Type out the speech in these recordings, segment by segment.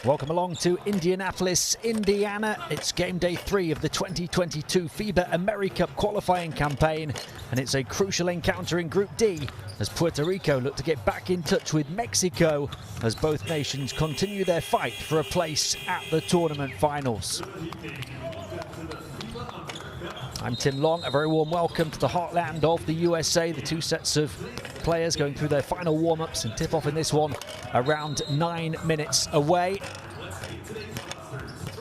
Welcome along to Indianapolis, Indiana. It's game day 3 of the 2022 FIBA AmeriCup qualifying campaign, and it's a crucial encounter in Group D as Puerto Rico look to get back in touch with Mexico as both nations continue their fight for a place at the tournament finals. I'm Tim Long. A very warm welcome to the heartland of the USA. The two sets of players going through their final warm-ups and tip off in this one around 9 minutes away.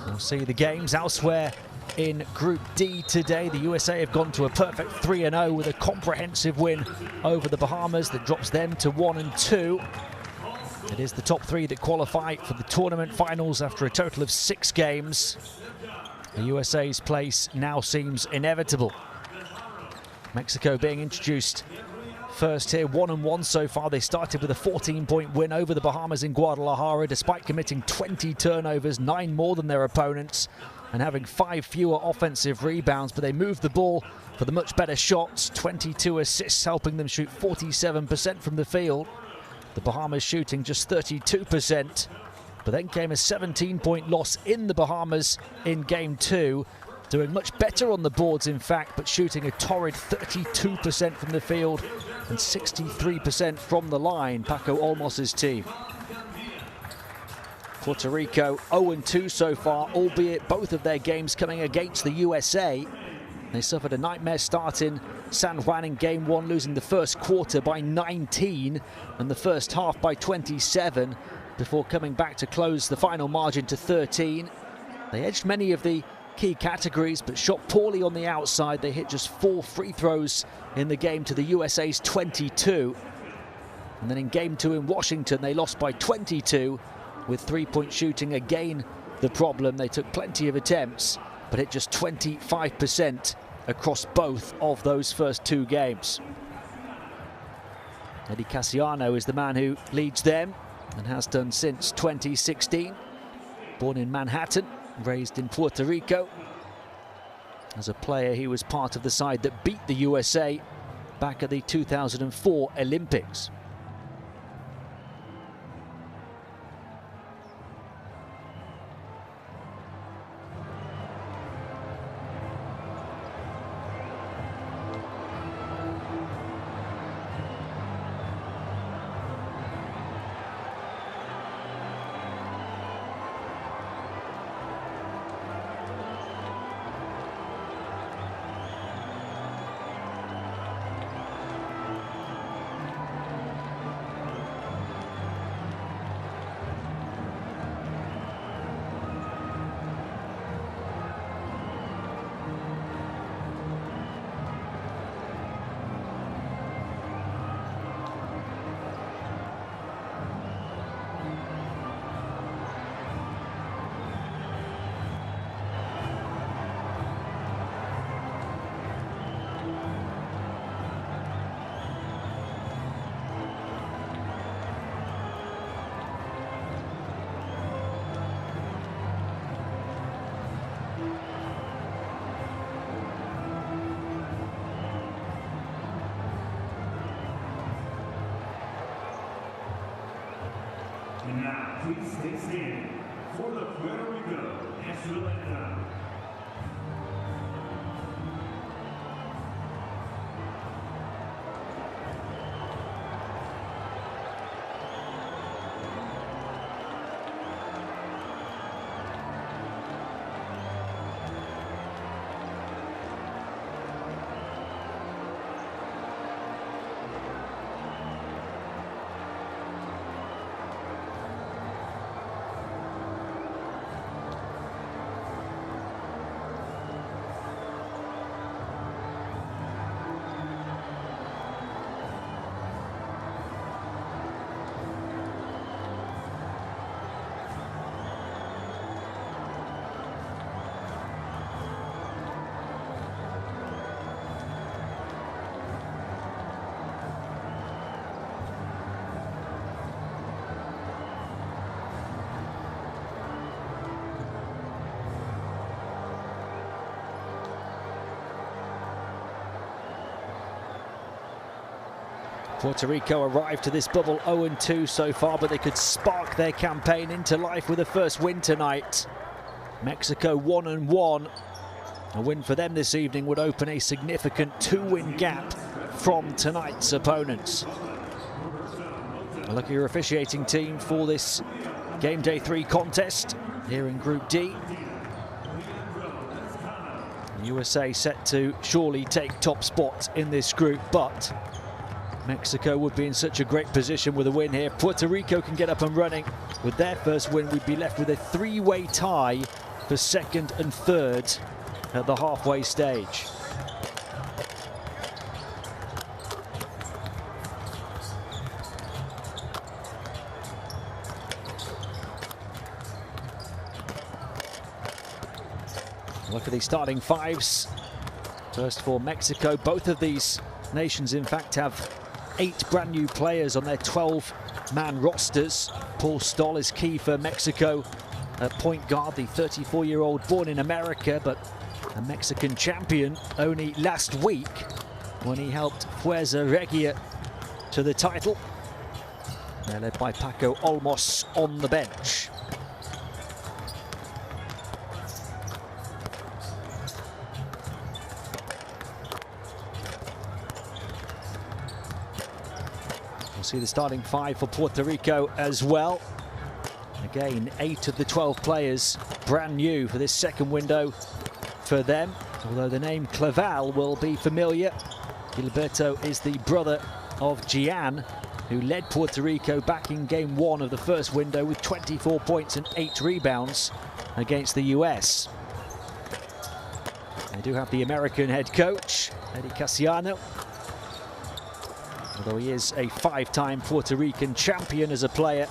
We'll see the games elsewhere in Group D today. The USA have gone to a perfect 3-0 with a comprehensive win over the Bahamas that drops them to 1-2. It is the top 3 that qualify for the tournament finals after a total of 6 games. The USA's place now seems inevitable. Mexico being introduced first here, 1-1 so far. They started with a 14-point win over the Bahamas in Guadalajara, despite committing 20 turnovers, 9 more than their opponents, and having 5 fewer offensive rebounds. But they moved the ball for the much better shots, 22 assists, helping them shoot 47% from the field. The Bahamas shooting just 32%. But then came a 17-point loss in the Bahamas in Game 2, doing much better on the boards, in fact, but shooting a torrid 32% from the field and 63% from the line, Paco Olmos's team. Puerto Rico 0-2 so far, albeit both of their games coming against the USA. They suffered a nightmare start in San Juan in Game 1, losing the first quarter by 19 and the first half by 27. Before coming back to close the final margin to 13. They edged many of the key categories, but shot poorly on the outside. They hit just 4 free throws in the game to the USA's 22. And then in Game 2 in Washington, they lost by 22, with 3-point shooting again the problem. They took plenty of attempts, but hit just 25% across both of those first 2 games. Eddie Casiano is the man who leads them, and has done since 2016. Born in Manhattan, raised in Puerto Rico. As a player, he was part of the side that beat the USA back at the 2004 Olympics. And now, please stay standing for the Puerto Rico national anthem. Puerto Rico arrived to this bubble 0-2 so far, but they could spark their campaign into life with a first win tonight. Mexico 1-1. A win for them this evening would open a significant 2-win gap from tonight's opponents. A luckier officiating team for this game day 3 contest here in Group D. The USA set to surely take top spot in this group, but Mexico would be in such a great position with a win here. Puerto Rico can get up and running. With their first win, we'd be left with a 3-way tie for second and third at the halfway stage. Look at these starting fives. First for Mexico. Both of these nations, in fact, have 8 brand new players on their 12-man rosters. Paul Stoll is key for Mexico at point guard, the 34-year-old born in America, but a Mexican champion only last week when he helped Fuerza Regia to the title. They're led by Paco Olmos on the bench. We'll see the starting 5 for Puerto Rico as well. Again, 8 of the 12 players brand new for this second window for them, although the name Claval will be familiar. Gilberto is the brother of Gian, who led Puerto Rico back in game 1 of the first window with 24 points and 8 rebounds against the US. They do have the American head coach, Eddie Casiano, although he is a 5-time Puerto Rican champion as a player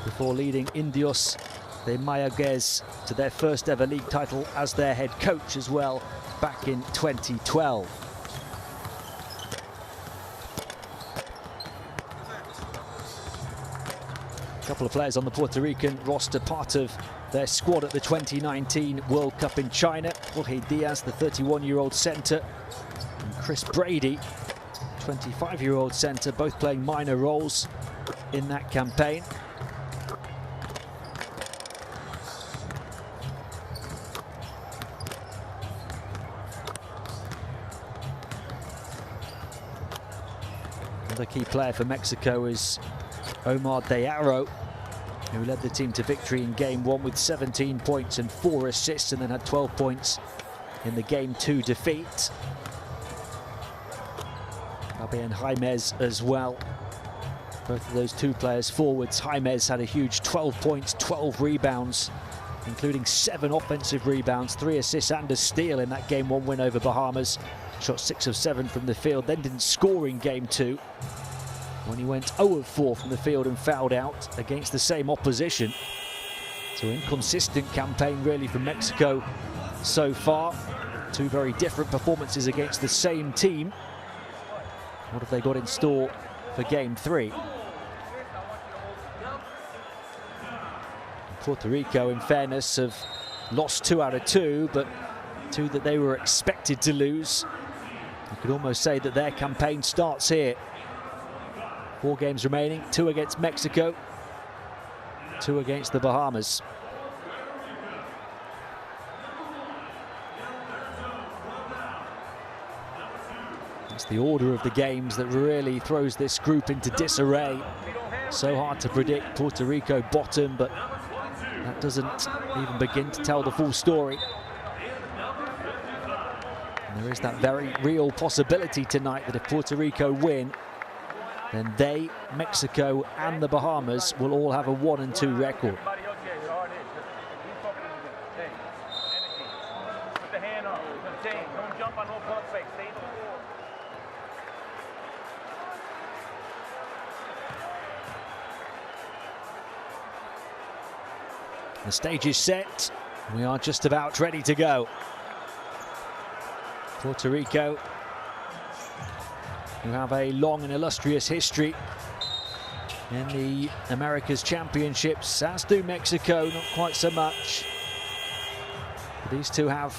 before leading Indios de Mayaguez to their first ever league title as their head coach as well back in 2012. A couple of players on the Puerto Rican roster, part of their squad at the 2019 World Cup in China. Jorge Diaz, the 31-year-old center, and Chris Brady, 25-year-old center, both playing minor roles in that campaign. Another key player for Mexico is Omar Diarro, who led the team to victory in game 1 with 17 points and 4 assists, and then had 12 points in the game 2 defeat. Fabian Jaimez as well. Both of those two players forwards. Jaimez had a huge 12 points, 12 rebounds, including 7 offensive rebounds, 3 assists and a steal in that game 1 win over Bahamas. Shot 6 of 7 from the field, then didn't score in game 2 when he went 0 of 4 from the field and fouled out against the same opposition. So inconsistent campaign really from Mexico so far. 2 very different performances against the same team. What have they got in store for game 3? Puerto Rico, in fairness, have lost 2 out of 2, but 2 that they were expected to lose. You could almost say that their campaign starts here. 4 games remaining, 2 against Mexico, 2 against the Bahamas. It's the order of the games that really throws this group into disarray. So hard to predict. Puerto Rico bottom, but that doesn't even begin to tell the full story. And there is that very real possibility tonight that if Puerto Rico win, then they, Mexico and the Bahamas will all have a 1-2 record. The stage is set. We are just about ready to go. Puerto Rico, who have a long and illustrious history in the Americas Championships, as do Mexico, not quite so much. But these two have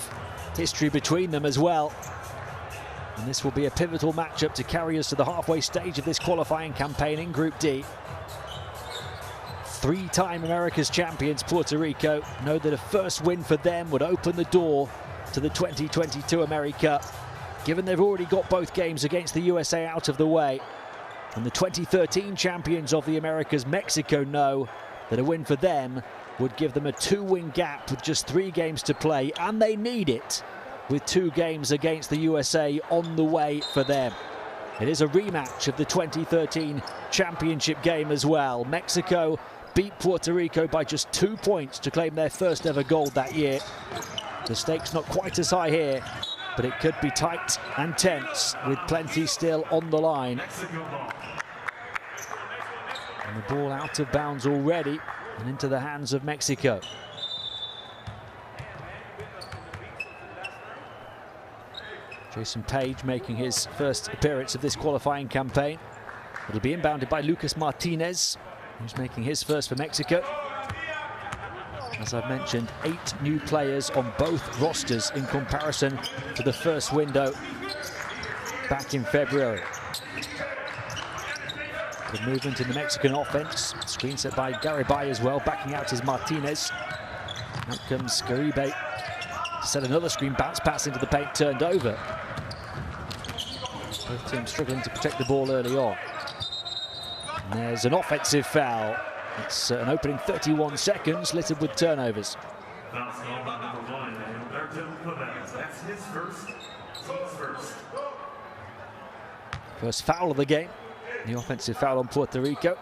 history between them as well. And this will be a pivotal matchup to carry us to the halfway stage of this qualifying campaign in Group D. Three-time America's champions Puerto Rico know that a first win for them would open the door to the 2022 AmeriCup, given they've already got both games against the USA out of the way. And the 2013 champions of the Americas, Mexico, know that a win for them would give them a 2-win gap with just 3 games to play, and they need it with 2 games against the USA on the way for them. It is a rematch of the 2013 championship game as well. Mexico beat Puerto Rico by just 2 points to claim their first ever gold that year. The stakes not quite as high here, but it could be tight and tense with plenty still on the line. And the ball out of bounds already and into the hands of Mexico. Jason Page making his first appearance of this qualifying campaign. It'll be inbounded by Lucas Martinez, who's making his first for Mexico. As I've mentioned, 8 new players on both rosters in comparison to the first window back in February. Good movement in the Mexican offense. Screen set by Garibay as well, backing out is Martinez. Out comes Garibay to set another screen, bounce pass into the paint, turned over. Both teams struggling to protect the ball early on. And there's an offensive foul. It's an opening 31 seconds littered with turnovers. First foul of the game. The offensive foul on Puerto Rico.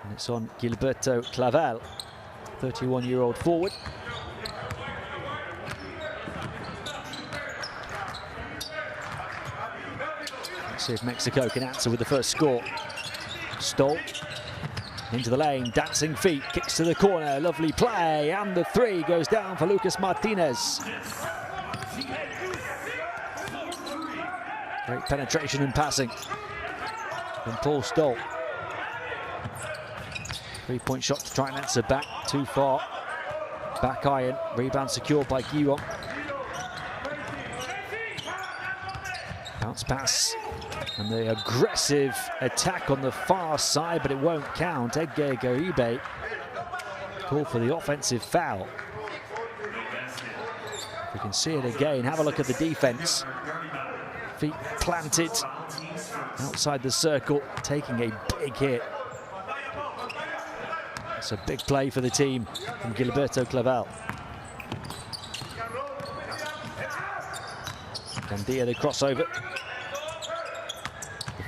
And it's on Gilberto Clavel, 31-year-old forward. Let's see if Mexico can answer with the first score. Stoll into the lane, dancing feet, kicks to the corner, lovely play, and the 3 goes down for Lucas Martinez. Great penetration and passing from Paul Stoll. 3-point shot to try and answer back, too far. Back iron, rebound secured by Guillon. Bounce pass. And the aggressive attack on the far side, but it won't count. Edgar Garibay called for the offensive foul. If we can see it again, have a look at the defense. Feet planted outside the circle, taking a big hit. It's a big play for the team from Gilberto Clavel. Gandia the crossover.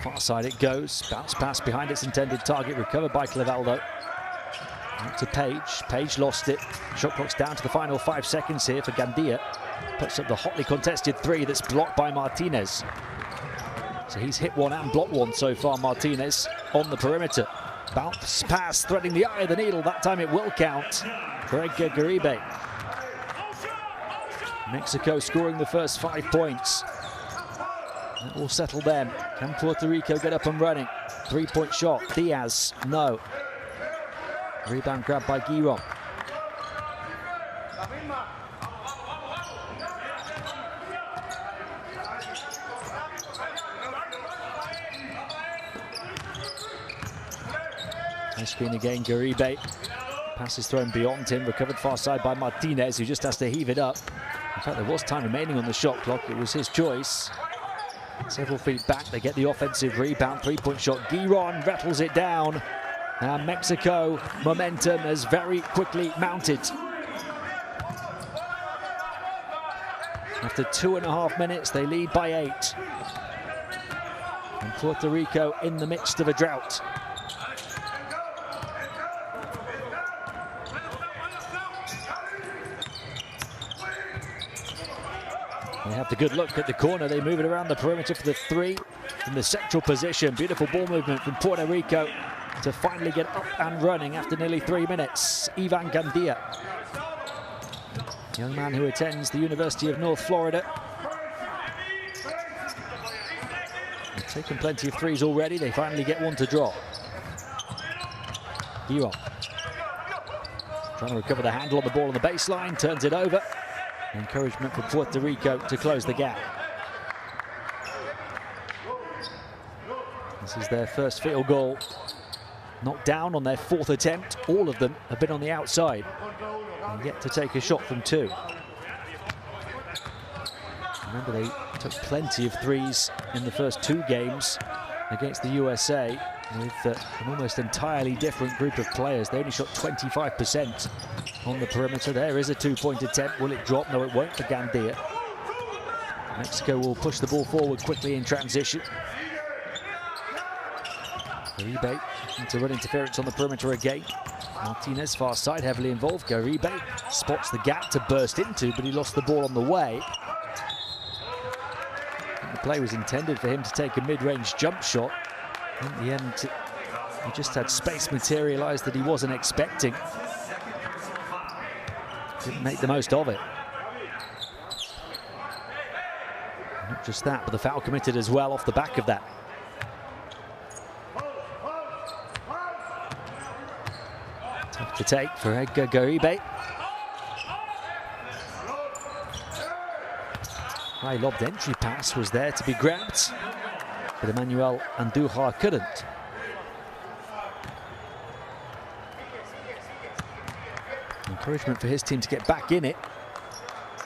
Far side it goes, bounce pass behind its intended target, recovered by Clavel though. Out to Page, Page lost it. Shot clock's down to the final 5 seconds here for Gandia. Puts up the hotly contested 3 that's blocked by Martinez. So he's hit 1 and blocked 1 so far, Martinez, on the perimeter. Bounce pass threading the eye of the needle, that time it will count for Edgar Garibay. Mexico scoring the first 5 points. That will settle them. Can Puerto Rico get up and running? 3-point shot. Diaz, no. Rebound grabbed by Guillon. Nice screen again, Garibay. Pass is thrown beyond him, recovered far side by Martinez, who just has to heave it up. In fact, there was time remaining on the shot clock. It was his choice. Several feet back, they get the offensive rebound. 3-point shot. Guillon rattles it down. And Mexico momentum has very quickly mounted. After 2.5 minutes, they lead by 8. And Puerto Rico in the midst of a drought. They have the good look at the corner. They move it around the perimeter for the 3 in the central position. Beautiful ball movement from Puerto Rico to finally get up and running after nearly 3 minutes. Ivan Gandia, young man who attends the University of North Florida. They've taken plenty of 3s already. They finally get 1 to draw. Guillon trying to recover the handle on the ball on the baseline, turns it over. Encouragement for Puerto Rico to close the gap. This is their first field goal. Knocked down on their fourth attempt. All of them have been on the outside. And yet to take a shot from two. Remember, they took plenty of threes in the first two games against the USA with an almost entirely different group of players. They only shot 25% on the perimeter. There is a two-point attempt. Will it drop? No, it won't for Gandia. Mexico will push the ball forward quickly in transition. Uribe into run interference on the perimeter again. Martinez, far side, heavily involved. Uribe spots the gap to burst into, but he lost the ball on the way. The play was intended for him to take a mid-range jump shot. In the end, he just had space materialize that he wasn't expecting. Didn't make the most of it. Not just that, but the foul committed as well off the back of that. Tough to take for Edgar Uribe. High lobbed entry pass was there to be grabbed, but Emmanuel Andujar couldn't. Encouragement for his team to get back in it,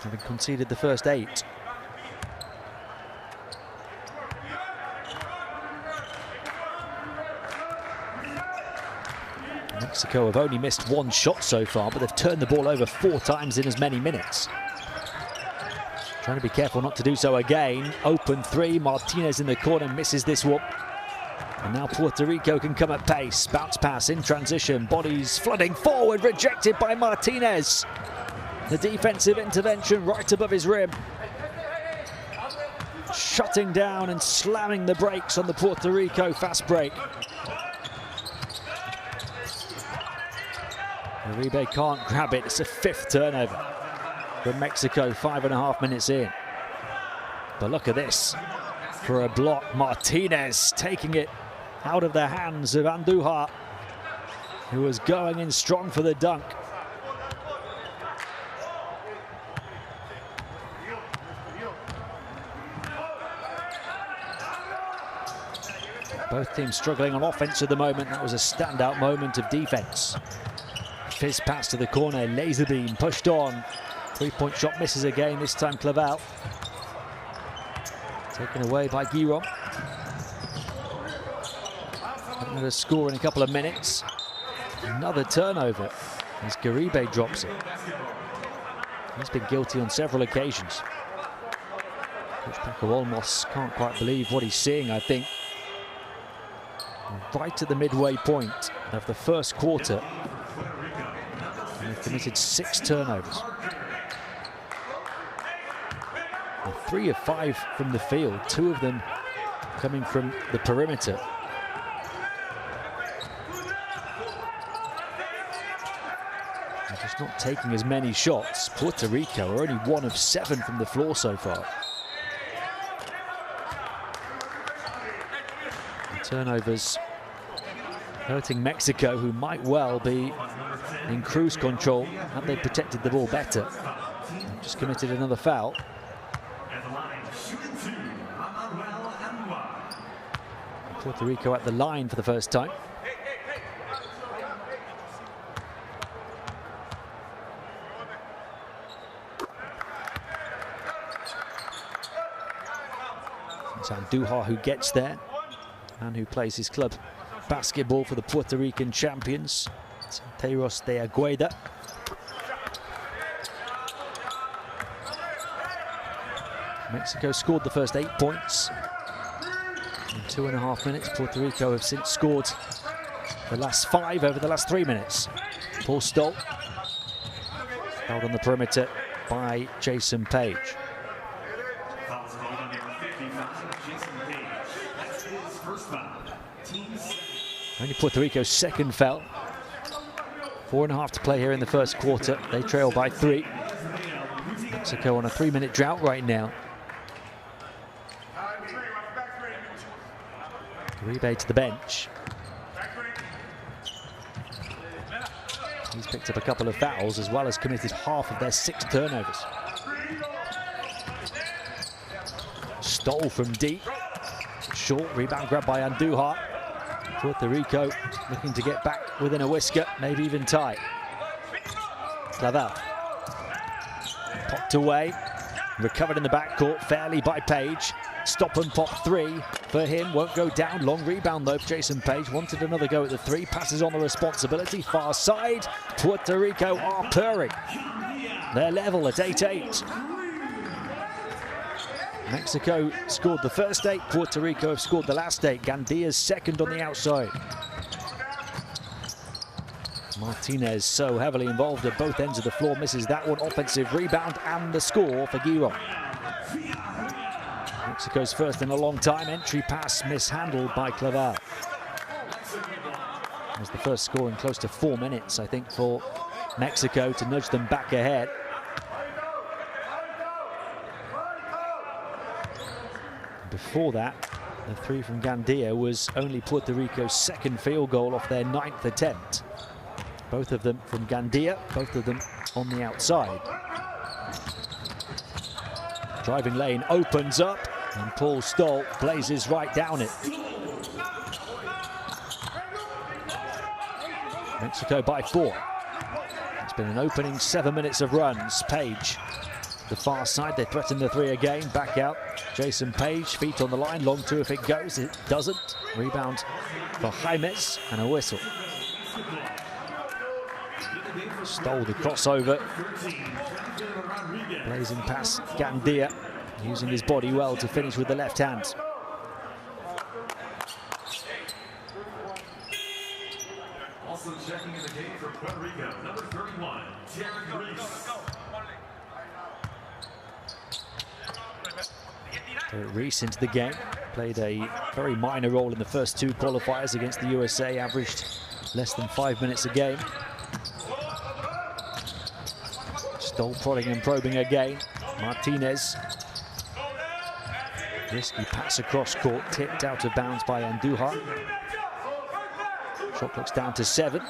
having conceded the first 8. Mexico have only missed one shot so far, but they've turned the ball over 4 times in as many minutes. Trying to be careful not to do so again. Open 3, Martinez in the corner, misses this one. And now Puerto Rico can come at pace. Bounce pass in transition, bodies flooding forward, rejected by Martinez. The defensive intervention right above his rim. Shutting down and slamming the brakes on the Puerto Rico fast break. Uribe can't grab it, it's a 5th turnover for Mexico, 5.5 minutes in. But look at this, for a block, Martinez taking it out of the hands of Andujar, who was going in strong for the dunk. Both teams struggling on offense at the moment. That was a standout moment of defense. Fizz pass to the corner, laser beam pushed on. 3-point shot misses again, this time Clavel. Taken away by Giron. Another score in a couple of minutes. Another turnover as Uribe drops it. He's been guilty on several occasions. Coach Paco Olmos can't quite believe what he's seeing, I think. Right at the midway point of the first quarter. And they've committed 6 turnovers. And 3 of 5 from the field, 2 of them coming from the perimeter. They're just not taking as many shots. Puerto Rico are only 1 of 7 from the floor so far. The turnovers hurting Mexico, who might well be in cruise control had they protected the ball better. They've just committed another foul. Puerto Rico at the line for the first time. It's Andujar who gets there and who plays his club basketball for the Puerto Rican champions, Santeros de Agueda. Mexico scored the first 8 points. In 2.5 minutes, Puerto Rico have since scored the last 5 over the last 3 minutes. Paul Stoll held on the perimeter by Jason Page. Only Puerto Rico's second foul. 4.5 to play here in the first quarter. They trail by 3. Mexico on a 3-minute drought right now. Uribe to the bench. He's picked up a couple of fouls as well as committed half of their 6 turnovers. Stoll from deep. short. Rebound grabbed by Andújar. Puerto Rico looking to get back within a whisker, maybe even tie. Clavel. Popped away. Recovered in the backcourt fairly by Page. Stop and pop three for him. Won't go down. Long rebound though. Jason Page wanted another go at the three. Passes on the responsibility. Far side. Puerto Rico are purring. They're level at 8-8. Mexico scored the first 8. Puerto Rico have scored the last 8. Gandia's second on the outside. Martinez so heavily involved at both ends of the floor. Misses that one. Offensive rebound and the score for Giron. Mexico's first in a long time. Entry pass mishandled by Clavel. It was the first score in close to 4 minutes, I think, for Mexico to nudge them back ahead. Before that, the three from Gandia was only Puerto Rico's second field goal off their 9th attempt. Both of them from Gandia, both of them on the outside. Driving lane opens up, and Paul Stoll blazes right down it. Mexico by 4. It's been an opening 7 minutes of runs. Page, the far side, they threaten the three again. Back out, Jason Page, feet on the line, long two if it goes. It doesn't. Rebound for Jaimes and a whistle. Stole the crossover. Blazing past Gandia, using his body well to finish with the left hand. Also checking in the game for Puerto Rico, number 31, Jared Reese. Reese into the game, played a very minor role in the first 2 qualifiers against the USA, averaged less than 5 minutes a game. Stoll prodding and probing again. Martinez. Risky pass across court, tipped out of bounds by Andújar. Shot clock's down to 7.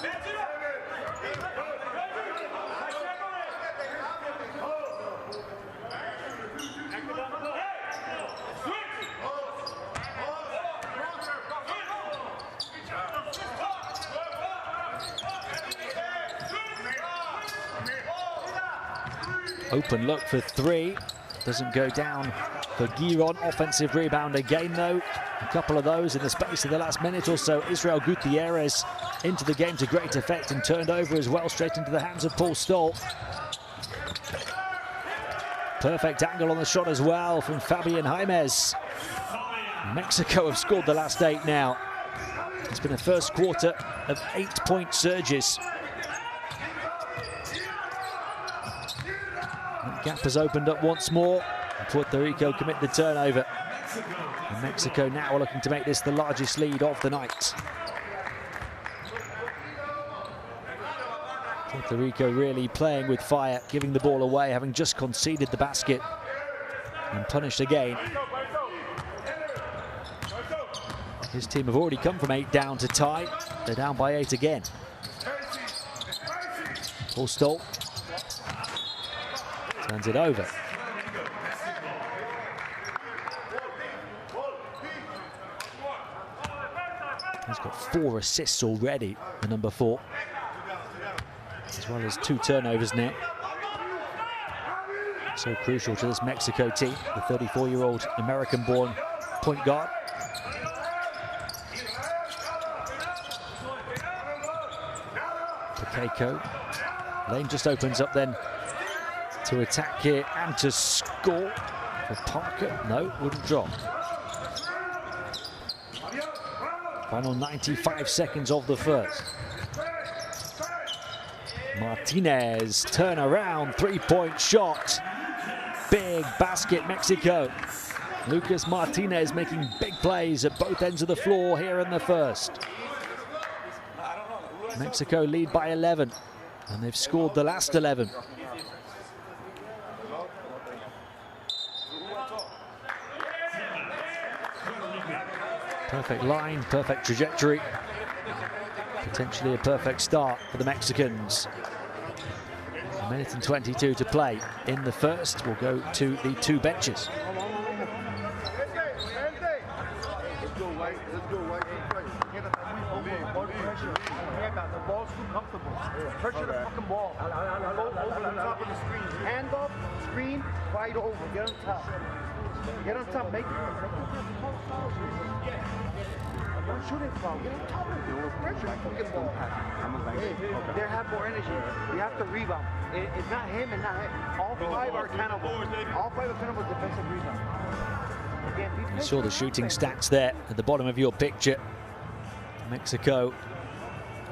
Open look for 3. Doesn't go down for Giron. Offensive rebound again, though. A couple of those in the space of the last minute or so. Israel Gutierrez into the game to great effect and turned over as well, straight into the hands of Paul Stoll. Perfect angle on the shot as well from Fabian Jaimes. Mexico have scored the last 8 now. It's been a first quarter of 8-point surges. That gap has opened up once more. Puerto Rico commit the turnover. And Mexico now are looking to make this the largest lead of the night. Puerto Rico really playing with fire, giving the ball away, having just conceded the basket and punished again. His team have already come from 8 down to tie. They're down by 8 again. Paul Stoll turns it over. He's got 4 assists already, the number 4, as well as 2 turnovers now. So crucial to this Mexico team, the 34-year-old American-born point guard. Keiko. Lane just opens up then to attack here and to score for Parker. No, wouldn't drop. Final 95 seconds of the first. Martinez, turn around, 3-point shot. Big basket, Mexico. Lucas Martinez making big plays at both ends of the floor here in the first. Mexico lead by 11, and they've scored the last 11. Perfect line, perfect trajectory. Potentially a perfect start for the Mexicans. 1 minute and 22 to play in the first. We'll go to the 2 benches. The ball's too comfortable. Pressure the fucking ball. Go over the top of the screen. Hand up, screen, right over. Get on top. Get on top. Make it. Don't shoot it, foul. Get on top of it. Pressure the fucking ball. Hey, they have more energy. You have to rebound. It's not him and not him. All five are accountable. All five are accountable defensive rebound. You saw the shooting stats there at the bottom of your picture. Mexico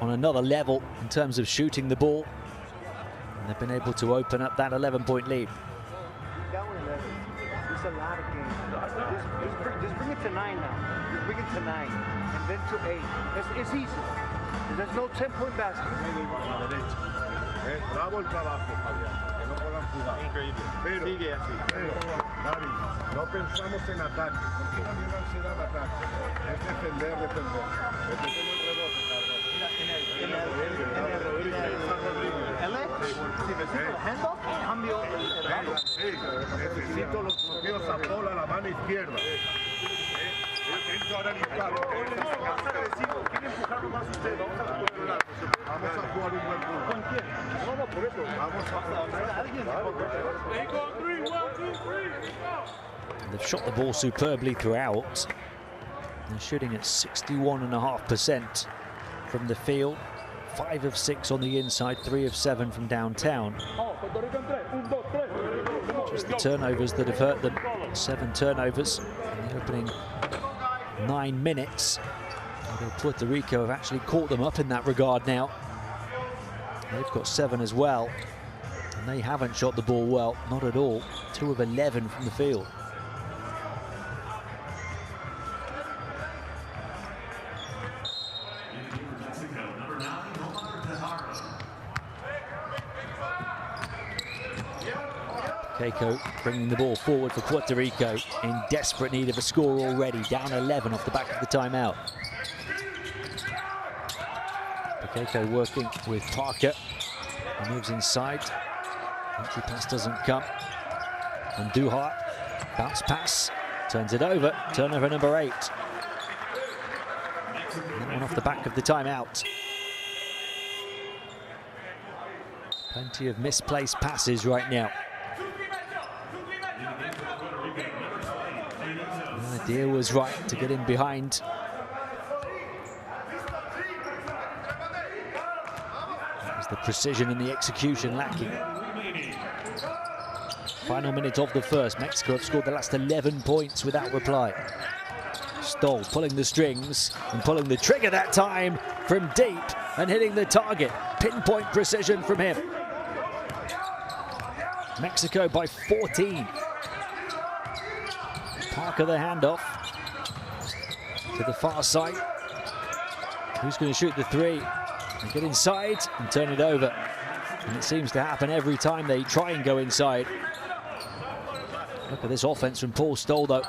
on another level in terms of shooting the ball. And they've been able to open up that 11-point lead. That one 11. It's a lot of games. Just bring it to 9 now. Just bring it to 9 and then to 8. It's easy. There's no 10-point basket. Bravo el trabajo, Fabián, que no puedan jugar. Increíble. Pero, sigue así. David, no pensamos en ataque, porque la universidad de ataque es defender. Defender el rebote, cabrón. Si necesito el handoff, cambio el lado. Sí, necesito los bloqueos a bola a la mano izquierda. Ahora vamos a jugar un buen juego. ¿Con quién? No, por eso. Vamos a jugar a alguien. They've shot the ball superbly throughout. They're shooting at 61.5% from the field. 5 of 6 on the inside, 3 of 7 from downtown. Just the turnovers that have hurt them. 7 turnovers in the opening 9 minutes. Although Puerto Rico have actually caught them up in that regard now. They've got 7 as well. And they haven't shot the ball well, not at all. 2 of 11 from the field. Keiko bringing the ball forward for Puerto Rico, in desperate need of a score already, down 11 off the back of the timeout. Keiko working with Parker. He moves inside. Entry pass doesn't come. And Duhart, bounce pass, turns it over. Turnover number 8. And that one off the back of the timeout. Plenty of misplaced passes right now. The idea was right to get in behind. That was the precision and the execution lacking. Final minute of the first. Mexico have scored the last 11 points without reply. Stoll pulling the strings and pulling the trigger that time from deep and hitting the target. Pinpoint precision from him. Mexico by 14. Parker the handoff to the far side. Who's going to shoot the 3? They get inside and turn it over. And it seems to happen every time they try and go inside. Look at this offense from Paul Stoll, though.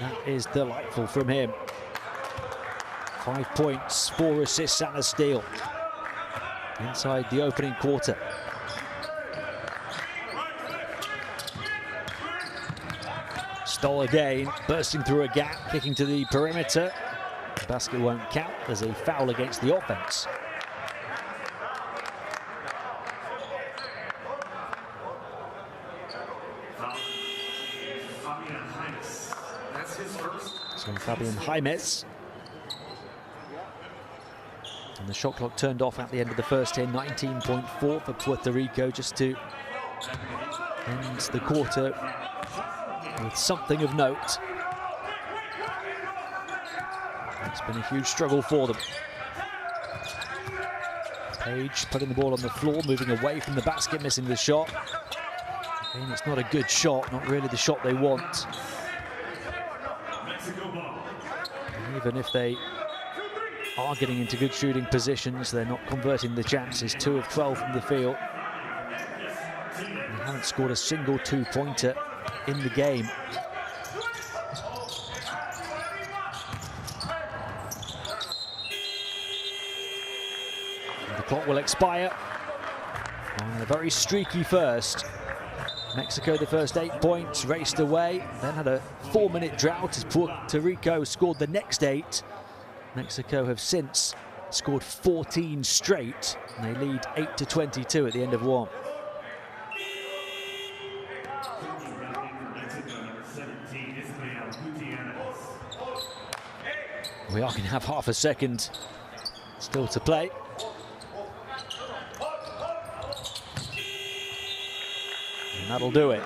That is delightful from him. 5 points, 4 assists and a steal inside the opening quarter. Stoll again, bursting through a gap, kicking to the perimeter. The basket won't count. There's a foul against the offense. So Fabian Jaimes. And the shot clock turned off at the end of the first here. 19.4 for Puerto Rico, just to end the quarter with something of note. It's been a huge struggle for them. Page putting the ball on the floor, moving away from the basket, missing the shot. Again, it's not a good shot, not really the shot they want. And even if they are getting into good shooting positions, they're not converting the chances. 2 of 12 from the field. They haven't scored a single 2-pointer in the game. And the clock will expire on a very streaky first. Mexico, the first 8 points, raced away, then had a 4-minute drought as Puerto Rico scored the next 8. Mexico have since scored 14 straight, and they lead 8-22 at the end of one. We are going to have half a second still to play. And that'll do it.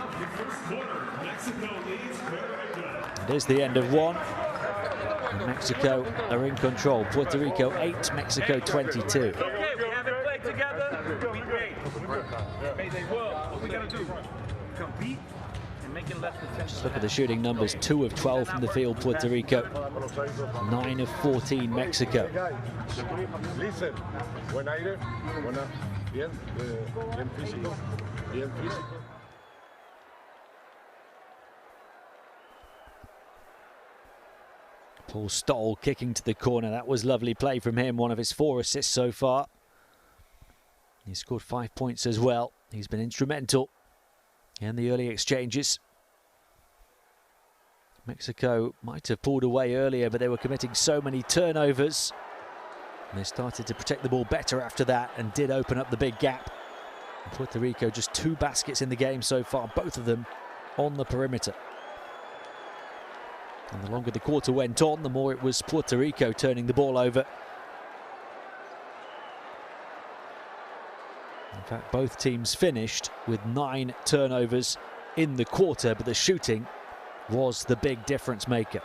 It is the end of one. And Mexico are in control. Puerto Rico 8, Mexico 22. Okay, we haven't played together. We great. They will. What we gotta do? Compete and make it less potential. Just look at the shooting numbers. 2 of 12 from the field, Puerto Rico. 9 of 14, Mexico. Listen, buen aire, buena, bien físico, bien físico. Paul Stoll kicking to the corner. That was lovely play from him. One of his 4 assists so far. He scored 5 points as well. He's been instrumental in the early exchanges. Mexico might have pulled away earlier, but they were committing so many turnovers. And they started to protect the ball better after that and did open up the big gap. And Puerto Rico just 2 baskets in the game so far, both of them on the perimeter. And the longer the quarter went on, the more it was Puerto Rico turning the ball over. In fact, both teams finished with 9 turnovers in the quarter, but the shooting was the big difference maker.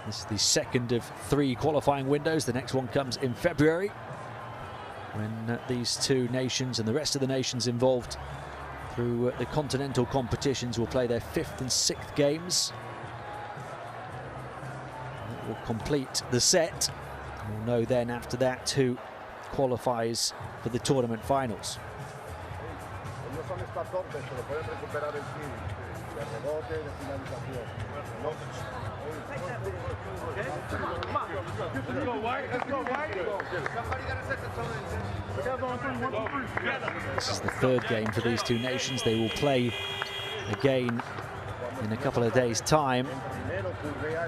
This is the second of 3 qualifying windows. The next one comes in February, when these 2 nations and the rest of the nations involved through the continental competitions will play their 5th and 6th games. That will complete the set. And we'll know then after that who qualifies for the tournament finals. This is the 3rd game for these 2 nations. They will play again in a couple of days' time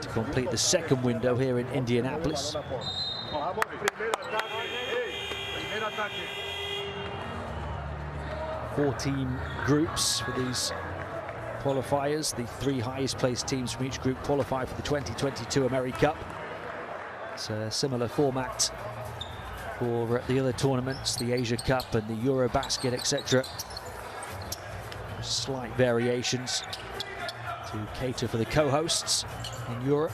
to complete the 2nd window here in Indianapolis. 14 groups for these qualifiers. The 3 highest placed teams from each group qualify for the 2022 AmeriCup. It's a similar format for the other tournaments, the Asia Cup and the Eurobasket, etc. Slight variations to cater for the co-hosts in Europe.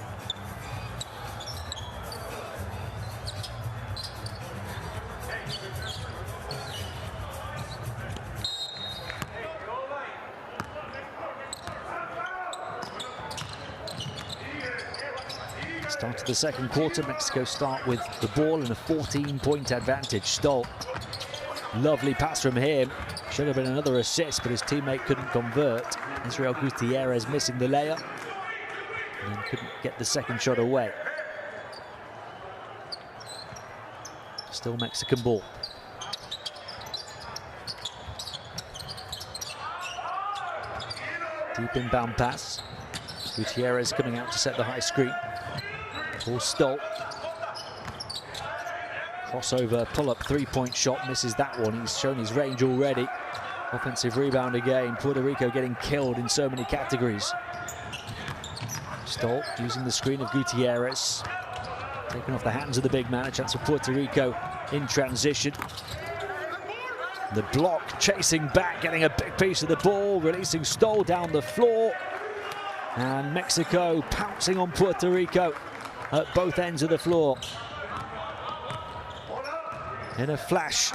Start of the second quarter, Mexico start with the ball and a 14-point advantage. Stoll, lovely pass from him. Should have been another assist, but his teammate couldn't convert. Israel Gutierrez missing the layup and then couldn't get the second shot away. Still Mexican ball. Deep inbound pass. Gutierrez coming out to set the high screen. Paul Stoll. Crossover, pull-up 3-point shot, misses that one. He's shown his range already. Offensive rebound again. Puerto Rico getting killed in so many categories. Stoll using the screen of Gutierrez. Taken off the hands of the big man. A chance for Puerto Rico in transition. The block chasing back, getting a big piece of the ball, releasing Stoll down the floor. And Mexico pouncing on Puerto Rico at both ends of the floor. In a flash,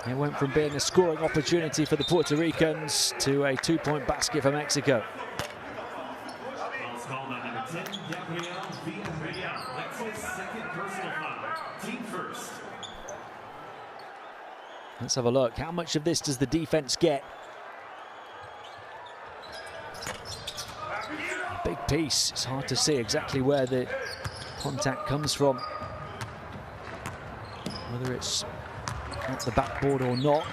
it went from being a scoring opportunity for the Puerto Ricans to a 2-point basket for Mexico. Let's have a look. How much of this does the defense get? Big piece. It's hard to see exactly where the contact comes from, whether it's at the backboard or not.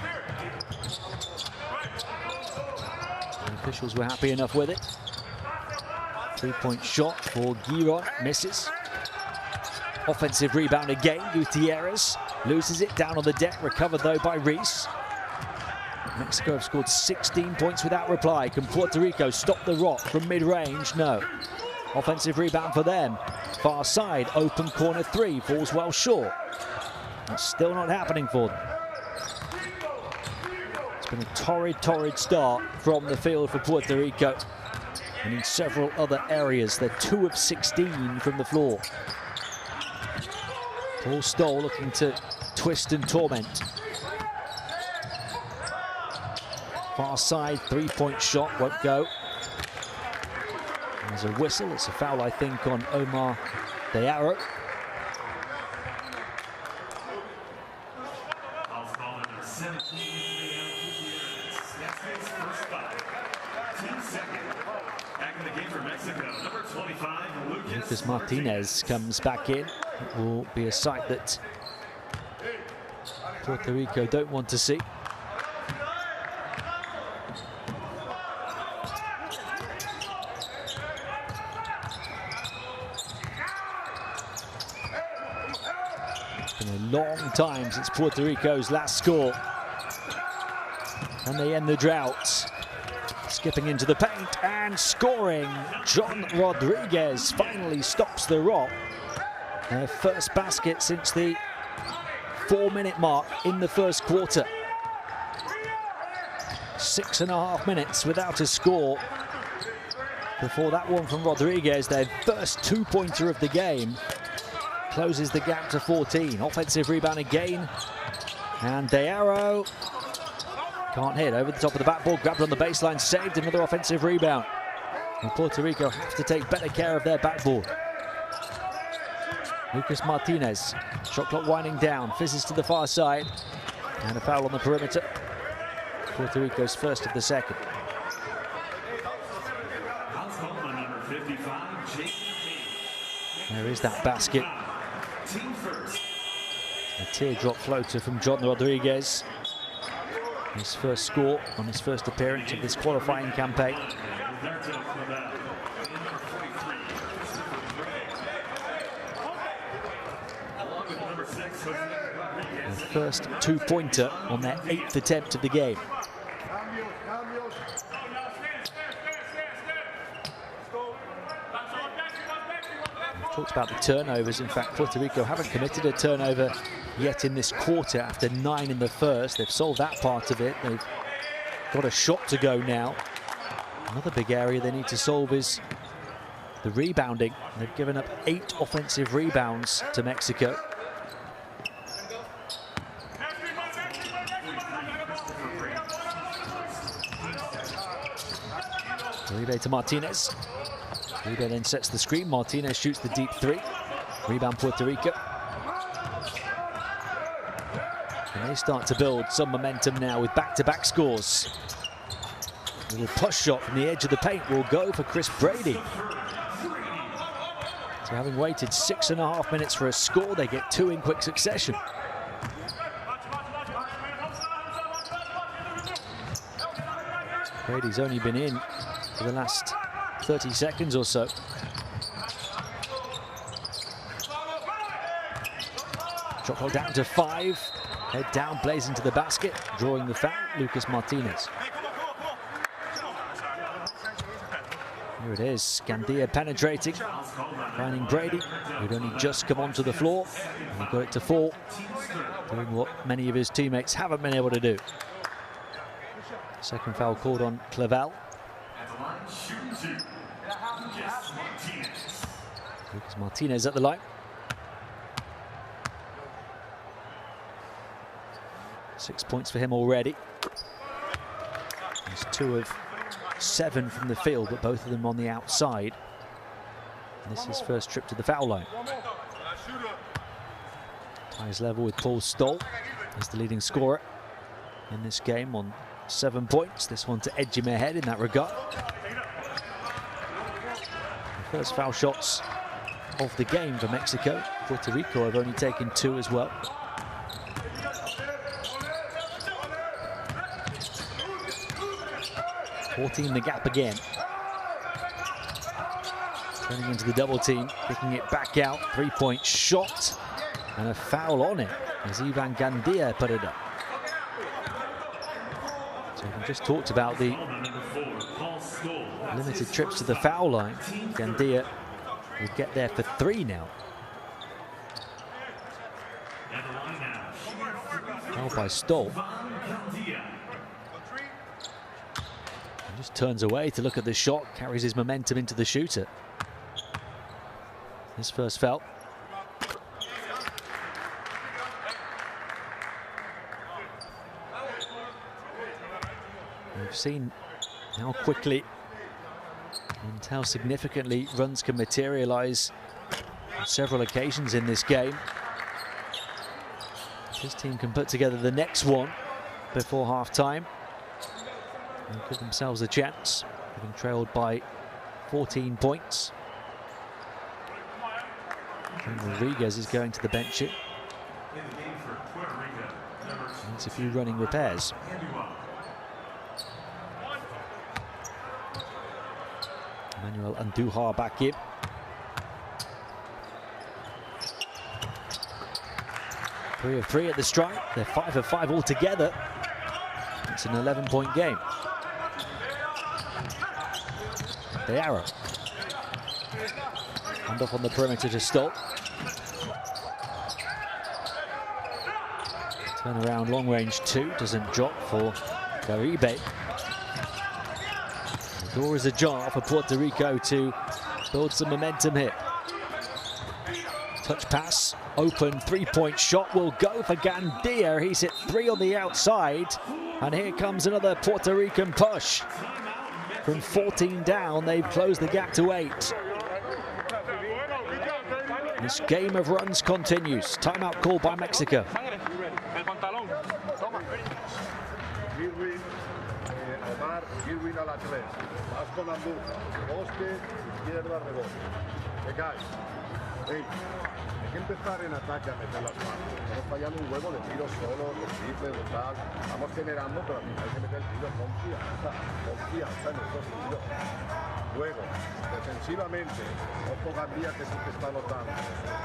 The officials were happy enough with it. Three-point shot for Giron, misses. Offensive rebound again, Gutierrez loses it down on the deck, recovered though by Reese. Mexico have scored 16 points without reply. Can Puerto Rico stop the rock from mid-range? No. Offensive rebound for them. Far side, open corner three, falls well short. That's still not happening for them. It's been a torrid start from the field for Puerto Rico. And in several other areas, they're 2 of 16 from the floor. Paul Stoll looking to twist and torment. Far side, three-point shot, won't go. There's a whistle, it's a foul, I think, on Omar Diarra. Lucas Martinez comes back in. It will be a sight that Puerto Rico don't want to see. It's been a long time since Puerto Rico's last score. And they end the drought. Skipping into the paint and scoring. John Rodriguez finally stops the rock. Their first basket since the 4-minute mark in the first quarter. 6.5 minutes without a score. Before that one from Rodriguez, their first two-pointer of the game, closes the gap to 14. Offensive rebound again. And Diarra can't hit, over the top of the backboard, grabbed on the baseline, saved, another offensive rebound. And Puerto Rico have to take better care of their backboard. Lucas Martinez, shot clock winding down, fizzes to the far side, and a foul on the perimeter. Puerto Rico's first of the second. There is that basket. A teardrop floater from John Rodriguez. His first score on his first appearance of this qualifying campaign. The first two-pointer on their 8th attempt of the game. Talked about the turnovers. In fact, Puerto Rico haven't committed a turnover yet in this quarter after 9 in the first. They've solved that part of it. They've got a shot to go now. Another big area they need to solve is the rebounding. They've given up 8 offensive rebounds to Mexico. Uribe to Martinez. Uribe then sets the screen. Martinez shoots the deep three. Rebound Puerto Rico. And they start to build some momentum now with back-to-back scores. A little push shot from the edge of the paint will go for Chris Brady. So having waited 6.5 minutes for a score, they get 2 in quick succession. Brady's only been in for the last 30 seconds or so. Shot clock down to 5. Head down, blazing to the basket, drawing the foul, Lucas Martinez. Here it is, Gandia penetrating, finding Brady, who'd only just come onto the floor, and he got it to fall, doing what many of his teammates haven't been able to do. Second foul called on Clavel. Lucas Martinez at the line. 6 points for him already. He's 2 of 7 from the field, but both of them on the outside. And this is his first trip to the foul line. Ties level with Paul Stoll. He's the leading scorer in this game on 7 points. This one to edge him ahead in that regard. The first foul shots of the game for Mexico. Puerto Rico have only taken 2 as well. .14 the gap again. Turning into the double team, kicking it back out. 3-point shot and a foul on it as Ivan Gandia put it up. So we just talked about the limited trips to the foul line. Gandia will get there for 3 now. Foul by Stoll. And just turns away to look at the shot, carries his momentum into the shooter. His first foul. We've seen how quickly and how significantly runs can materialize on several occasions in this game. This team can put together the next one before half-time and give themselves a chance, having trailed by 14 points. And Rodriguez is going to the bench. It needs a few running repairs. Emmanuel Andujar back in. Three of 3 at the strike. They're 5 of 5 altogether. It's an 11-point game. The arrow. Hand off on the perimeter to Stoll. Turn around long range 2. Doesn't drop for Garibe. The door is ajar for Puerto Rico to build some momentum here. Touch pass, open 3-point shot will go for Gandia. He's hit 3 on the outside. And here comes another Puerto Rican push. From 14 down, they've closed the gap to 8. This game of runs continues. Timeout called by Mexico. Irwin a la 3, vas con Andujar, poste, izquierda, rebote. Te caes. Hey, hay que empezar en ataque a meter las manos. Estamos fallando un huevo de tiros solos, de triple, de tal. Estamos generando, pero al final hay que meter el tiro. Confianza en estos tiros. Luego, defensivamente, ojo Gandia que sí que está notando.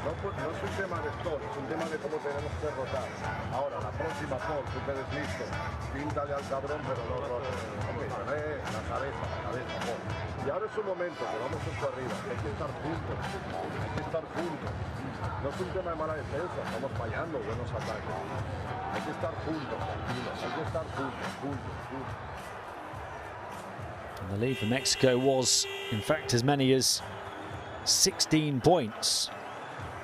No es un tema de Stoll, es un tema de cómo tenemos que rotar. Ahora, la próxima Paul, tú que eres listo, píntale al cabrón, pero no rotes. La cabeza, Paul. Y ahora es un momento que vamos un poco arriba, hay que estar juntos, No es un tema de mala defensa, estamos fallando buenos ataques. Hay que estar juntos, juntos. And the lead for Mexico was, in fact, as many as 16 points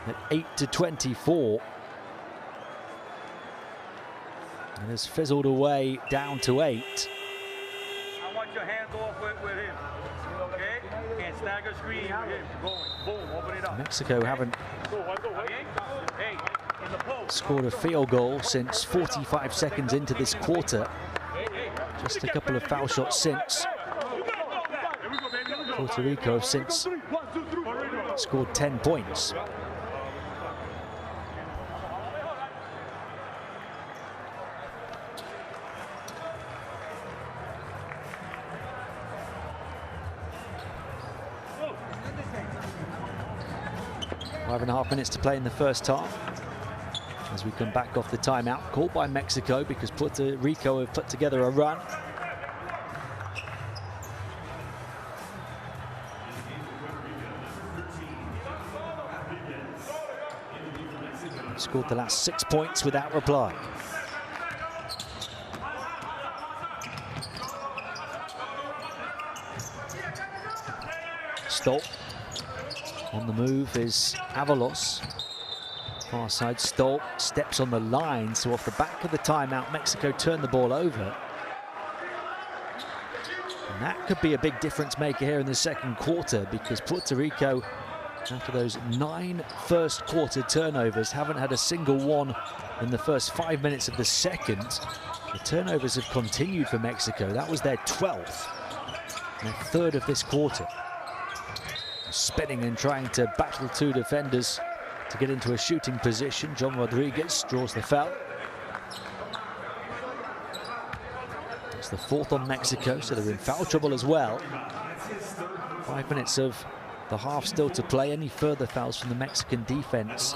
at 8-24. And has fizzled away down to 8. I want your hands off with him, okay? And stagger screen with him. Boom, open it up. Mexico haven't scored a field goal since 45 seconds into this quarter. Just a couple of foul shots since. Puerto Rico have since scored 10 points. Five and a half minutes to play in the first half. As we come back off the timeout called by Mexico because Puerto Rico have put together a run. Scored the last 6 points without reply. Stoll. On the move is Avalos. Far side, Stoll steps on the line, so off the back of the timeout, Mexico turn the ball over. And that could be a big difference maker here in the second quarter because Puerto Rico, after those 9 first quarter turnovers, haven't had a single one in the first 5 minutes of the second. The turnovers have continued for Mexico. That was their 12th, and their 3rd of this quarter. Spinning and trying to battle 2 defenders to get into a shooting position. John Rodriguez draws the foul. It's the 4th on Mexico, so they're in foul trouble as well. 5 minutes of the half still to play. Any further fouls from the Mexican defense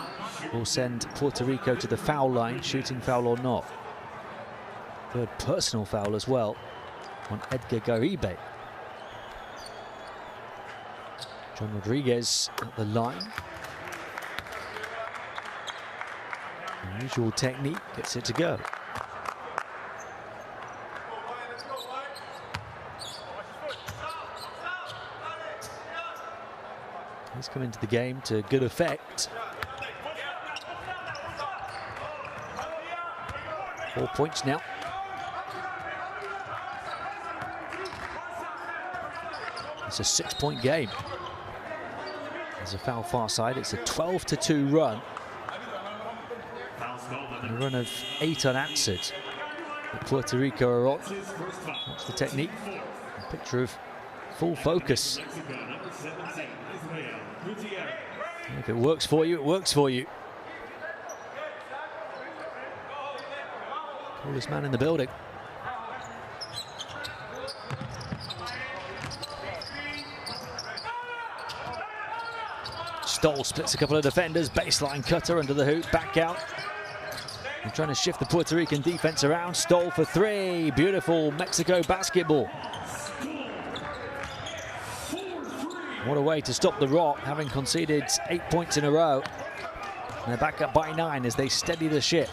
will send Puerto Rico to the foul line, shooting foul or not. Third personal foul as well on Edgar Garibay. John Rodriguez at the line. Unusual technique, gets it to go. He's come into the game to good effect. 4 points now. It's a 6-point game. There's a foul far side. It's a 12-2 run. And a run of 8 unanswered that Puerto Rico are on. Watch the technique. A picture of full focus. If it works for you, it works for you. Coolest man in the building. Stoll splits a couple of defenders. Baseline cutter under the hoop. Back out. They're trying to shift the Puerto Rican defense around. Stoll for 3. Beautiful Mexico basketball. What a way to stop the rot, having conceded 8 points in a row. And they're back up by 9 as they steady the ship.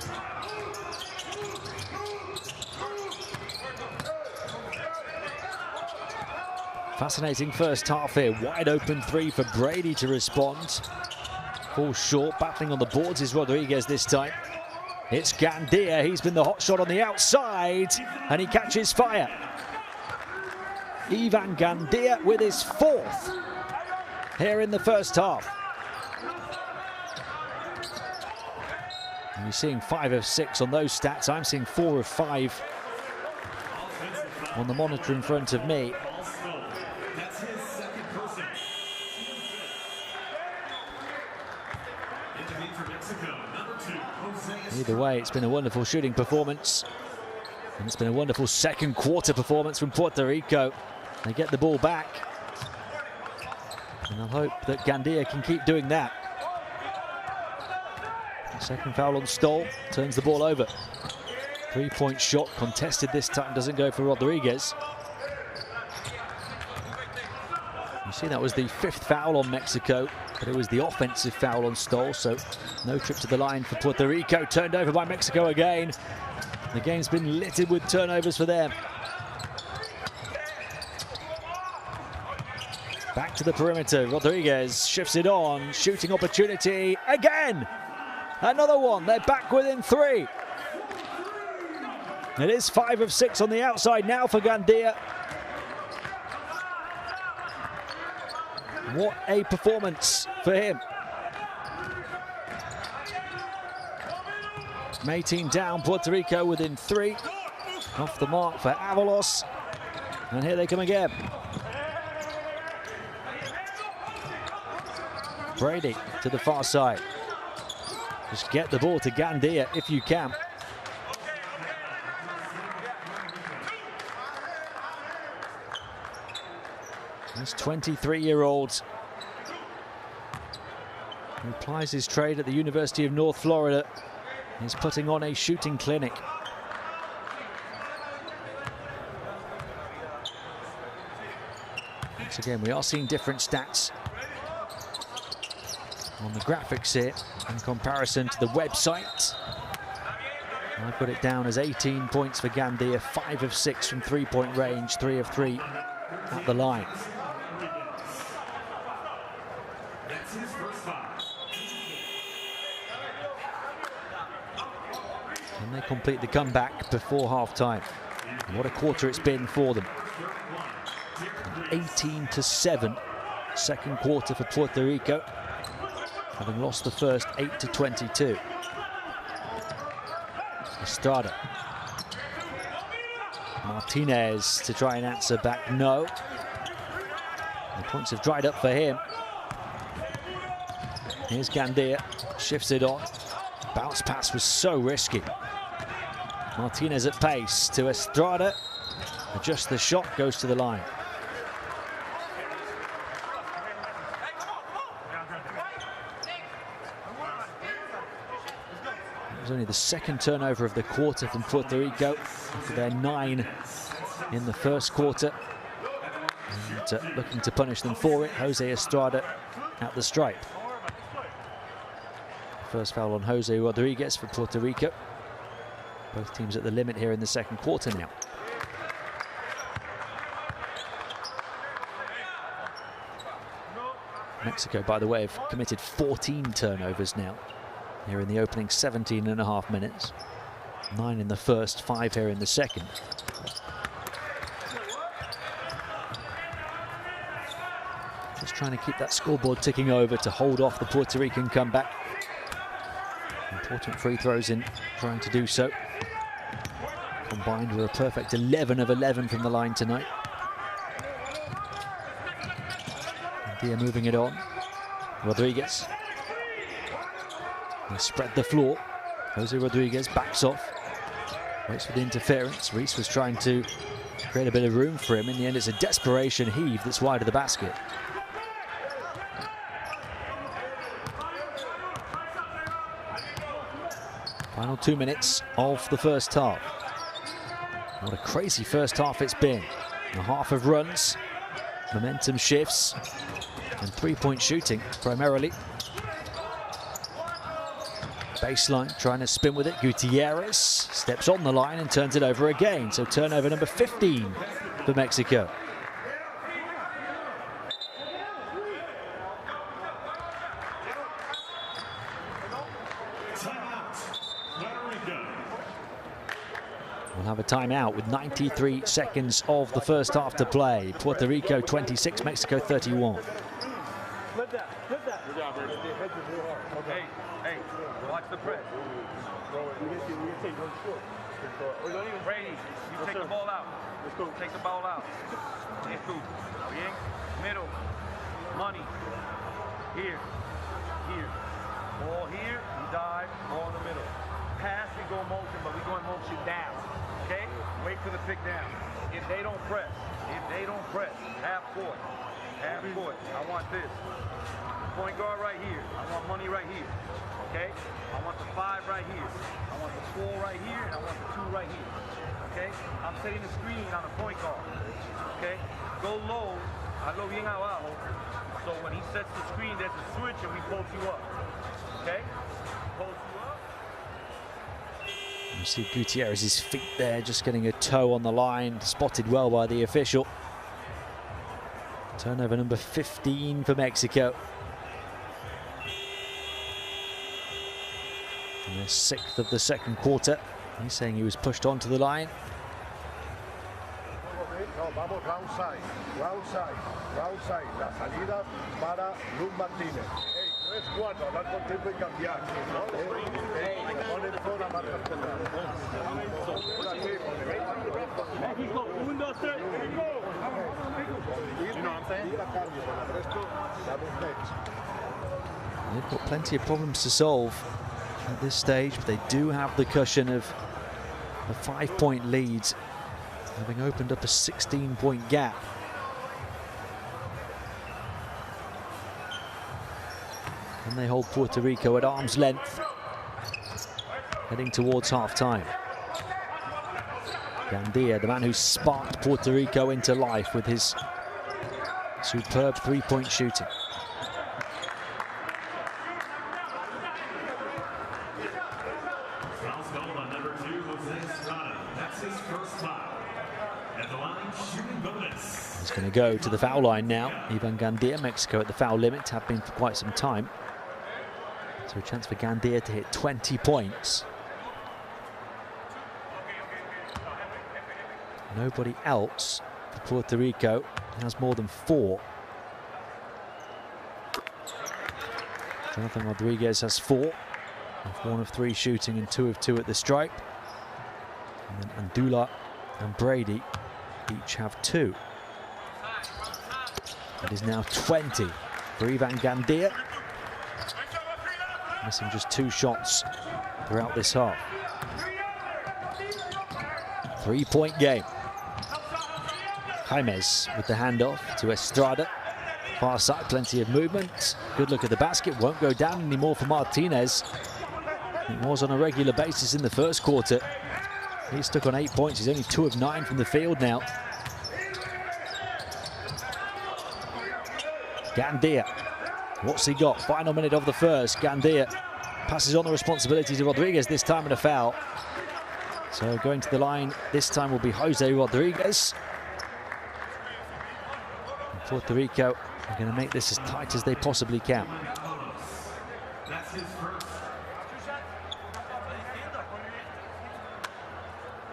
Fascinating first half here. Wide open 3 for Brady to respond. Falls short. Battling on the boards is Rodriguez this time. It's Gandia. He's been the hot shot on the outside. And he catches fire. Ivan Gandia with his 4th here in the first half. And you're seeing 5 of 6 on those stats. I'm seeing 4 of 5 on the monitor in front of me. Either way, it's been a wonderful shooting performance. And it's been a wonderful second quarter performance from Puerto Rico. They get the ball back. And I'll hope that Gandia can keep doing that. Second foul on Stoll, turns the ball over. 3-point shot contested this time, doesn't go for Rodriguez. You see that was the 5th foul on Mexico, but it was the offensive foul on Stoll, so no trip to the line for Puerto Rico. Turned over by Mexico again. The game's been littered with turnovers for them. Back to the perimeter, Rodriguez shifts it on, shooting opportunity again. Another one, they're back within 3. It is 5 of 6 on the outside now for Gandia. What a performance for him. 18 down, Puerto Rico within 3. Off the mark for Avalos. And here they come again. Brady to the far side. Just get the ball to Gandia if you can. This 23-year-old who plies his trade at the University of North Florida is putting on a shooting clinic. Once again, we are seeing different stats on the graphics here in comparison to the website. I put it down as 18 points for Gandia, 5 of 6 from 3-point range, 3 of 3 at the line. And they complete the comeback before half-time. What a quarter it's been for them. 18-7, second quarter for Puerto Rico, having lost the first 8-22. Estrada. Martinez to try and answer back, no. The points have dried up for him. Here's Gandia, shifts it on. Bounce pass was so risky. Martinez at pace to Estrada. Adjusts the shot, goes to the line. was only the second turnover of the quarter from Puerto Rico after their 9 in the first quarter. And looking to punish them for it, Jose Estrada at the stripe. First foul on Jose Rodriguez for Puerto Rico. Both teams at the limit here in the second quarter now. Mexico, by the way, have committed 14 turnovers now here in the opening 17.5 minutes. 9 in the first, 5 here in the second. Just trying to keep that scoreboard ticking over to hold off the Puerto Rican comeback. Important free throws in, trying to do so. Combined with a perfect 11 of 11 from the line tonight. Dia moving it on. Rodriguez. They spread the floor. Jose Rodriguez backs off. Waits for the interference. Reese was trying to create a bit of room for him. In the end, it's a desperation heave that's wide of the basket. Final 2 minutes of the first half. What a crazy first half it's been. A half of runs, momentum shifts, and three-point shooting primarily. Baseline, trying to spin with it. Gutierrez steps on the line and turns it over again. So turnover number 15 for Mexico. We'll have a timeout with 93 seconds of the first half to play. Puerto Rico 26, Mexico 31. Flip that, flip that. Hey, watch the press. Brady, you take the ball out. Let's go. Take the ball out. Let's go. Bien. Middle. Money. Here. Here. Ball here. You dive. Ball in the middle. Pass, we go motion, but we go in motion down. Okay? Wait for the pick down. If they don't press, half court. Half court. I want this. Point guard right here. I want money right here. Okay? I want the 5 right here. I want the 4 right here, and I want the 2 right here. Okay? I'm setting the screen on the point guard. Okay? Go low. Hazlo bien abajo. So when he sets the screen, there's a switch, and we post you up. Okay? Post you up. You see Gutierrez's feet there, just getting a toe on the line, spotted well by the official. Turnover number 15 for Mexico. In the 6th of the second quarter. He's saying he was pushed onto the line. No, vamos round side. La salida para Luis Martínez. 3-4, hablar con tiempo y cambiar. México, 1, 2, 3, go! You know what I'm saying? They've got plenty of problems to solve at this stage, but they do have the cushion of a 5-point lead, having opened up a 16-point gap. And they hold Puerto Rico at arm's length, heading towards half-time. Gandia, the man who sparked Puerto Rico into life with his superb three-point shooting. Foul's called on number 2, Jose Estrada. That's his first foul. At the line, shooting bonus. He's going to go to the foul line now. Ivan Gandia, Mexico at the foul limit, have been for quite some time. So a chance for Gandia to hit 20 points. Nobody else for Puerto Rico has more than 4. Jonathan Rodriguez has 4, with 1 of 3 shooting and 2 of 2 at the stripe. And then Andula and Brady each have 2. That is now 20 for Ivan Gandia. Missing just 2 shots throughout this half. 3-point game. James with the handoff to Estrada. Far side, plenty of movement. Good look at the basket, won't go down anymore for Martinez. It was on a regular basis in the first quarter. He's stuck on 8 points. He's only 2 of 9 from the field now. Gandia. What's he got? Final minute of the first. Gandia passes on the responsibility to Rodriguez, this time in a foul. So going to the line this time will be Jose Rodriguez. And Puerto Rico are going to make this as tight as they possibly can. That's his first.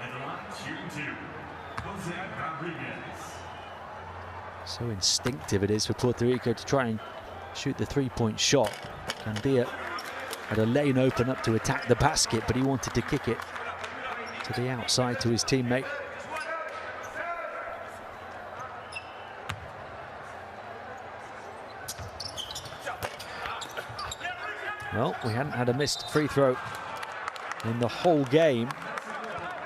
And the line shooting 2, Jose Rodriguez. So instinctive it is for Puerto Rico to try and shoot the three-point shot. Gandia had a lane open up to attack the basket, but he wanted to kick it to the outside to his teammate. Well, we hadn't had a missed free throw in the whole game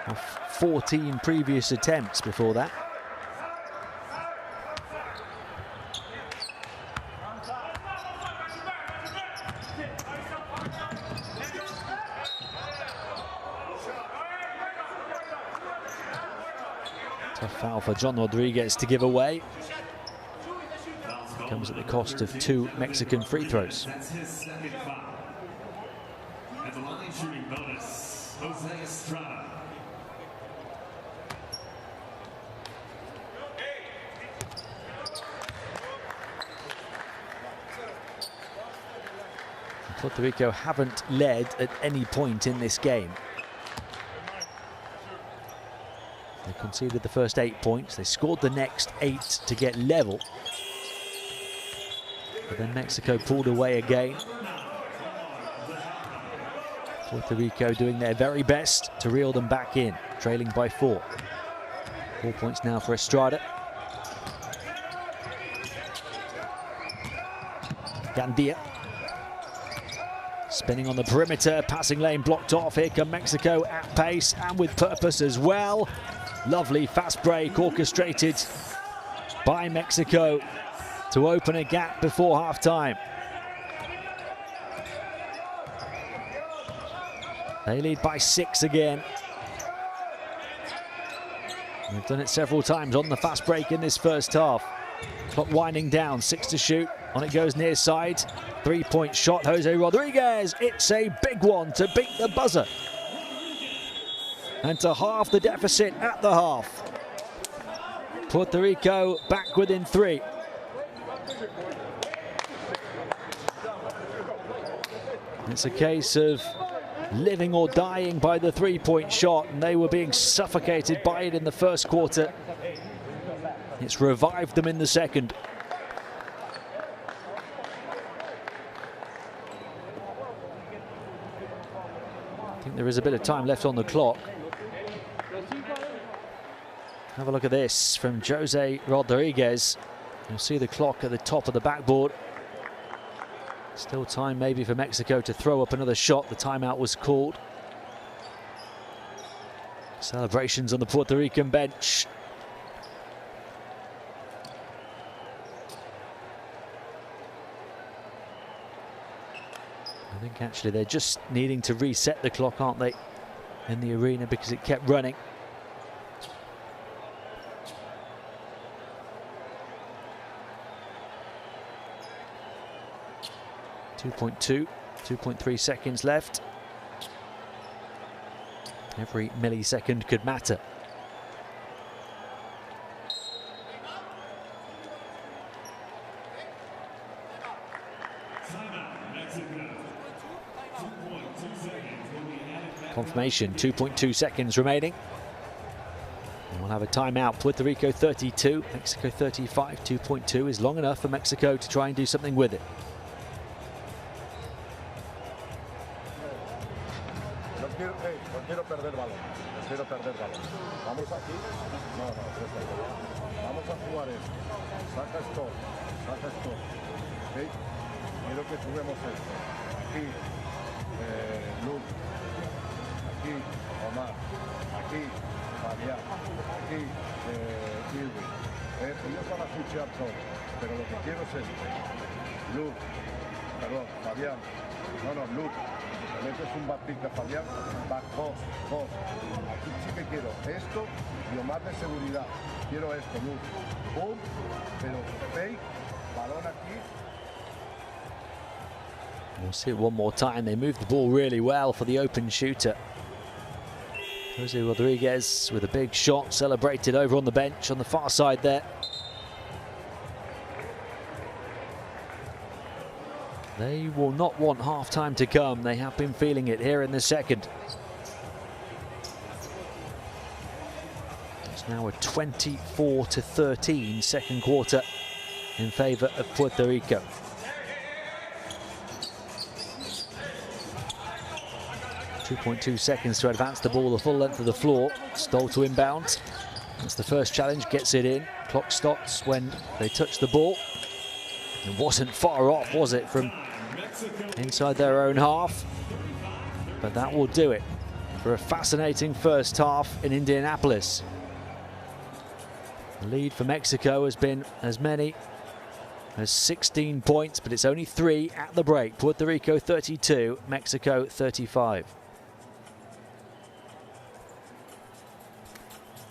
of 14 previous attempts before that. Tough foul for John Rodriguez to give away. Comes at the cost of 2 Mexican free throws. That's his second foul. And the line shooting bonus, Jose Estrada. Puerto Rico haven't led at any point in this game. They conceded the first 8 points. They scored the next 8 to get level. But then Mexico pulled away again. Puerto Rico doing their very best to reel them back in, trailing by 4. 4 points now for Estrada. Gandia. Spinning on the perimeter, passing lane blocked off. Here come Mexico at pace and with purpose as well. Lovely fast break orchestrated by Mexico to open a gap before half-time. They lead by 6 again. They've done it several times on the fast break in this first half. Clock winding down, 6 to shoot. On it goes near side. 3-point shot, Jose Rodriguez. It's a big one to beat the buzzer. And to halve the deficit at the half. Puerto Rico back within 3. It's a case of living or dying by the 3-point shot, and they were being suffocated by it in the first quarter. It's revived them in the second. I think there is a bit of time left on the clock. Have a look at this from Jose Rodriguez. You'll see the clock at the top of the backboard. Still time maybe for Mexico to throw up another shot. The timeout was called. Celebrations on the Puerto Rican bench. I think actually they're just needing to reset the clock, aren't they, in the arena, because it kept running. .2.3 seconds left. Every millisecond could matter. Confirmation, 2.2 seconds remaining. And we'll have a timeout. Puerto Rico 32, Mexico 35. 2.2 is long enough for Mexico to try and do something with it. No quiero perder balón. No quiero perder balón. Vamos aquí. No, vamos a jugar esto. Saca esto. Saca esto. ¿Ok? Quiero que juguemos esto. Aquí, Luke. Aquí, Omar. Aquí, Fabián. Aquí, Irwin. Ellos van a fichar todo. Pero lo que quiero es esto. Luke. Perdón, Fabián. No, Luke. metes un backpick a Fabián, back 2, 2. Aquí sí que quiero esto y más de seguridad. Quiero esto, luz. Boom, pero fake, balón aquí. We'll see it one more time. They moved the ball really well for the open shooter. Jose Rodriguez with a big shot, celebrated over on the bench on the far side there. They will not want half-time to come. They have been feeling it here in the second. It's now a 24-13 second quarter in favor of Puerto Rico. .2 seconds to advance the ball the full length of the floor. Stoll to inbound. That's the first challenge, gets it in. Clock stops when they touch the ball. It wasn't far off, was it, from inside their own half? But that will do it for a fascinating first half in Indianapolis. The lead for Mexico has been as many as 16 points, but it's only 3 at the break. Puerto Rico 32, Mexico 35.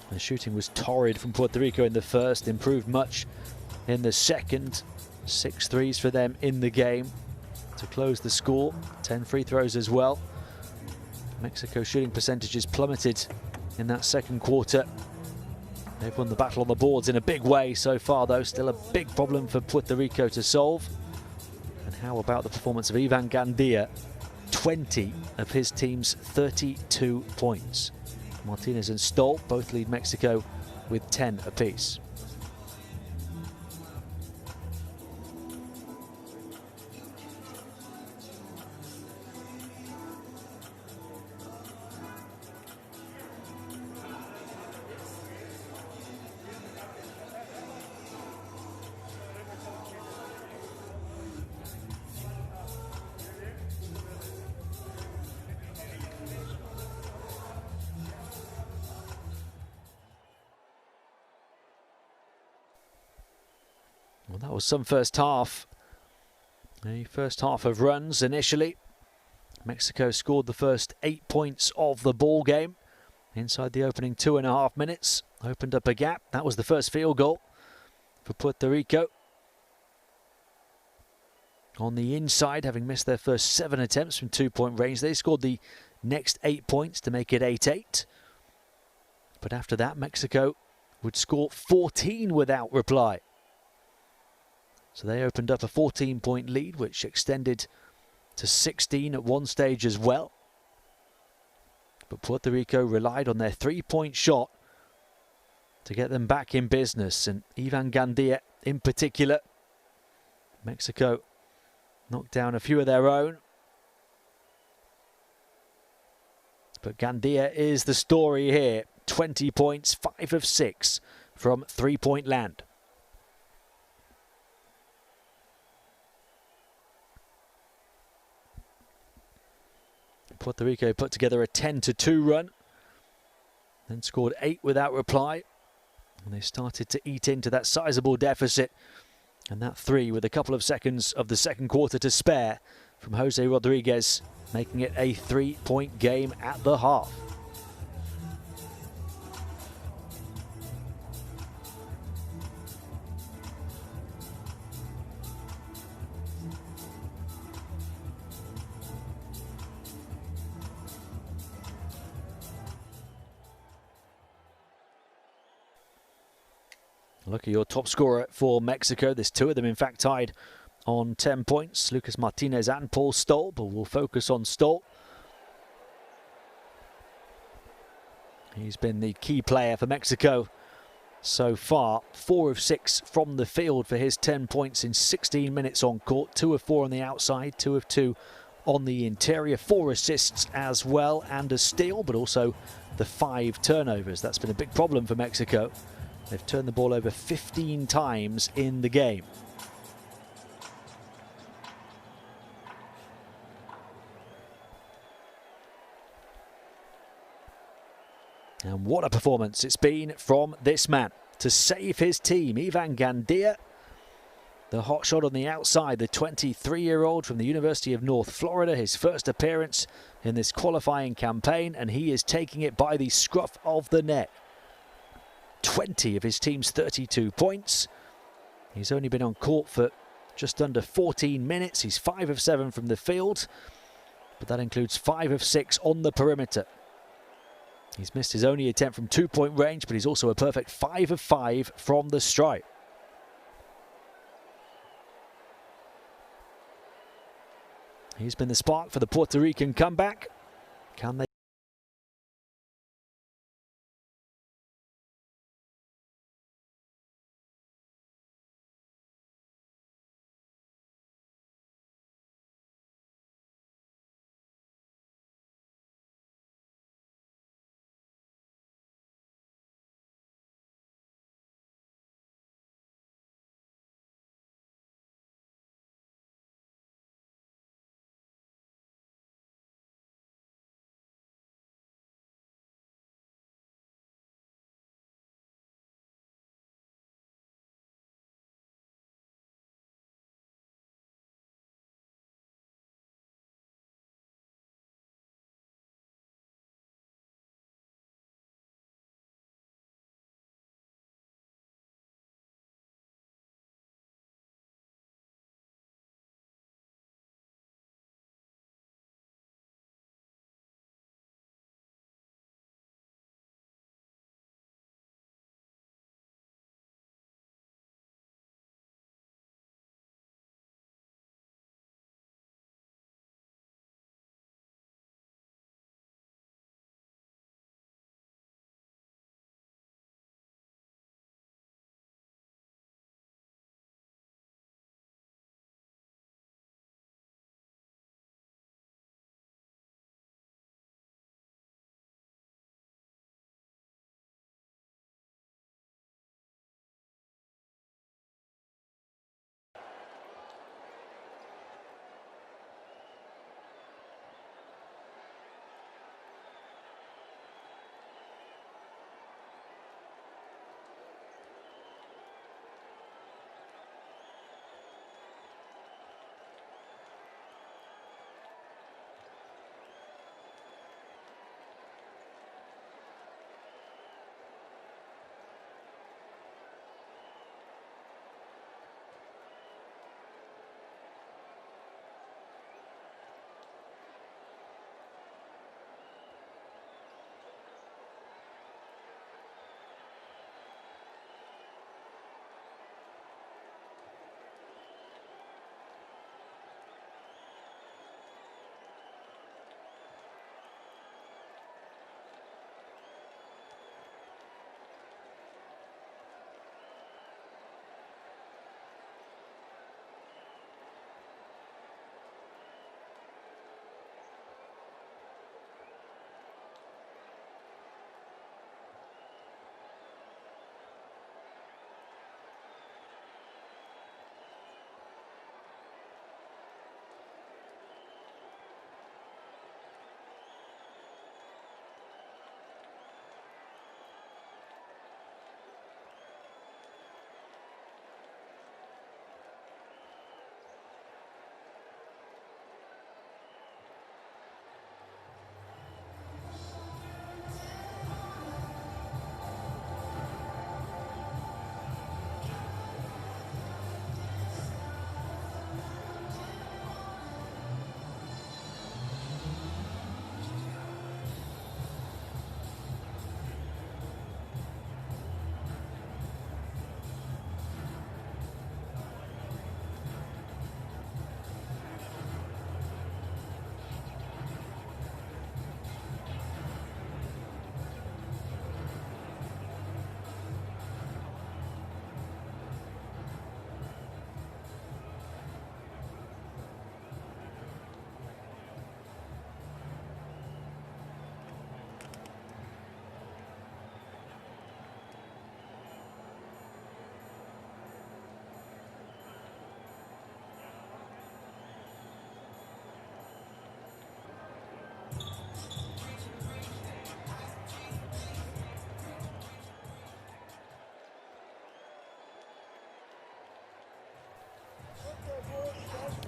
The shooting was torrid from Puerto Rico in the first, improved much in the second. 6 threes for them in the game to close the score. 10 free throws as well. Mexico's shooting percentages plummeted in that second quarter. They've won the battle on the boards in a big way so far, though. Still a big problem for Puerto Rico to solve. And how about the performance of Ivan Gandia? 20 of his team's 32 points. Martinez and Stoll both lead Mexico with 10 apiece. Well, that was some first half. A first half of runs initially. Mexico scored the first 8 points of the ball game inside the opening 2.5 minutes. Opened up a gap. That was the first field goal for Puerto Rico. On the inside, having missed their first 7 attempts from 2-point range, they scored the next 8 points to make it 8-8. But after that, Mexico would score 14 without reply. So they opened up a 14-point lead, which extended to 16 at one stage as well. But Puerto Rico relied on their 3-point shot to get them back in business. And Ivan Gandia in particular. Mexico knocked down a few of their own. But Gandia is the story here. 20 points, 5 of 6 from 3-point land. Puerto Rico put together a 10-2 run, then scored 8 without reply, and they started to eat into that sizable deficit. And that 3 with a couple of seconds of the second quarter to spare from Jose Rodriguez, making it a 3-point game at the half. Look at your top scorer for Mexico. There's 2 of them, in fact, tied on 10 points. Lucas Martinez and Paul Stoll, but we'll focus on Stoll. He's been the key player for Mexico so far. 4 of 6 from the field for his 10 points in 16 minutes on court. 2 of 4 on the outside, 2 of 2 on the interior. 4 assists as well, and a steal, but also the 5 turnovers. That's been a big problem for Mexico. They've turned the ball over 15 times in the game. And what a performance it's been from this man to save his team. Ivan Gandia The hot shot on the outside, the 23-year-old from the University of North Florida, his first appearance in this qualifying campaign, and he is taking it by the scruff of the neck. 20 of his team's 32 points. He's only been on court for just under 14 minutes. He's 5 of 7 from the field, but that includes 5 of 6 on the perimeter. He's missed his only attempt from 2-point range, but he's also a perfect 5 of 5 from the stripe. He's been the spark for the Puerto Rican comeback. Can they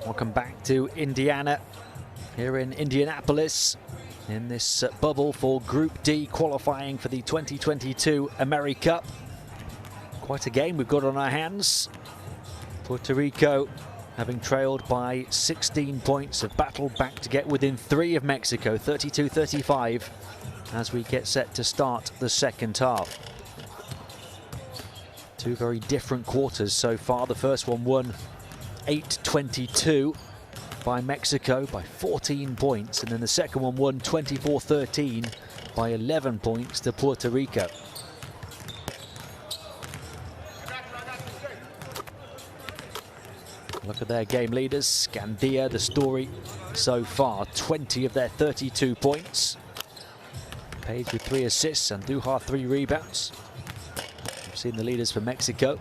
Welcome back to Indiana, here in Indianapolis, in this bubble for Group D qualifying for the 2022 AmeriCup. Quite a game we've got on our hands. Puerto Rico, having trailed by 16 points, have battled back to get within 3 of Mexico, 32-35, as we get set to start the second half. 2 very different quarters so far. The first one won 8-22 by Mexico by 14 points, and then the second one won 24-13 by 11 points to Puerto Rico. Look at their game leaders. Scandia, the story so far, 20 of their 32 points. Page with 3 assists and Duha 3 rebounds. We've seen the leaders for Mexico.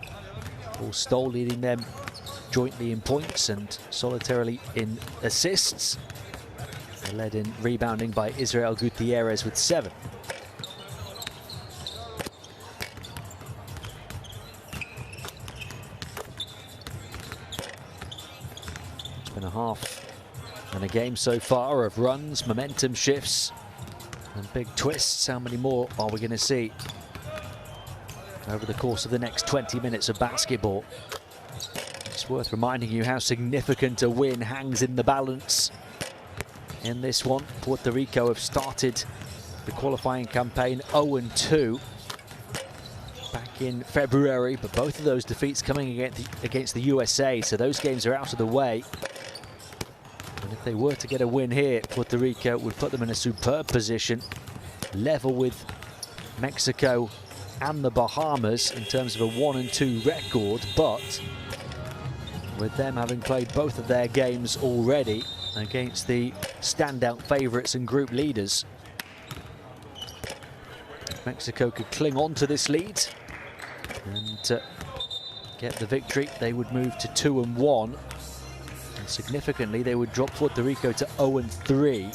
Paul Stoll leading them jointly in points and solitarily in assists. They're led in rebounding by Israel Gutierrez with 7. It's been a half and a game so far of runs, momentum shifts and big twists. How many more are we going to see over the course of the next 20 minutes of basketball? It's worth reminding you how significant a win hangs in the balance in this one. Puerto Rico have started the qualifying campaign 0-2 back in February, but both of those defeats coming against the USA, so those games are out of the way. And if they were to get a win here, Puerto Rico would put them in a superb position, level with Mexico and the Bahamas in terms of a 1-2 record, but with them having played both of their games already against the standout favourites and group leaders, Mexico could cling on to this lead and get the victory. They would move to 2-1, and significantly they would drop Puerto Rico to 0-3.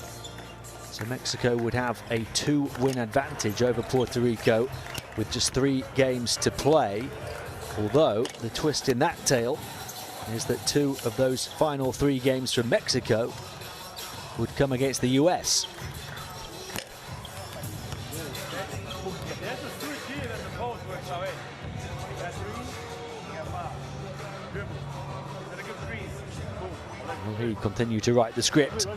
So Mexico would have a 2-win advantage over Puerto Rico with just 3 games to play, although the twist in that tale is that 2 of those final 3 games from Mexico would come against the US. Will he continue to write the script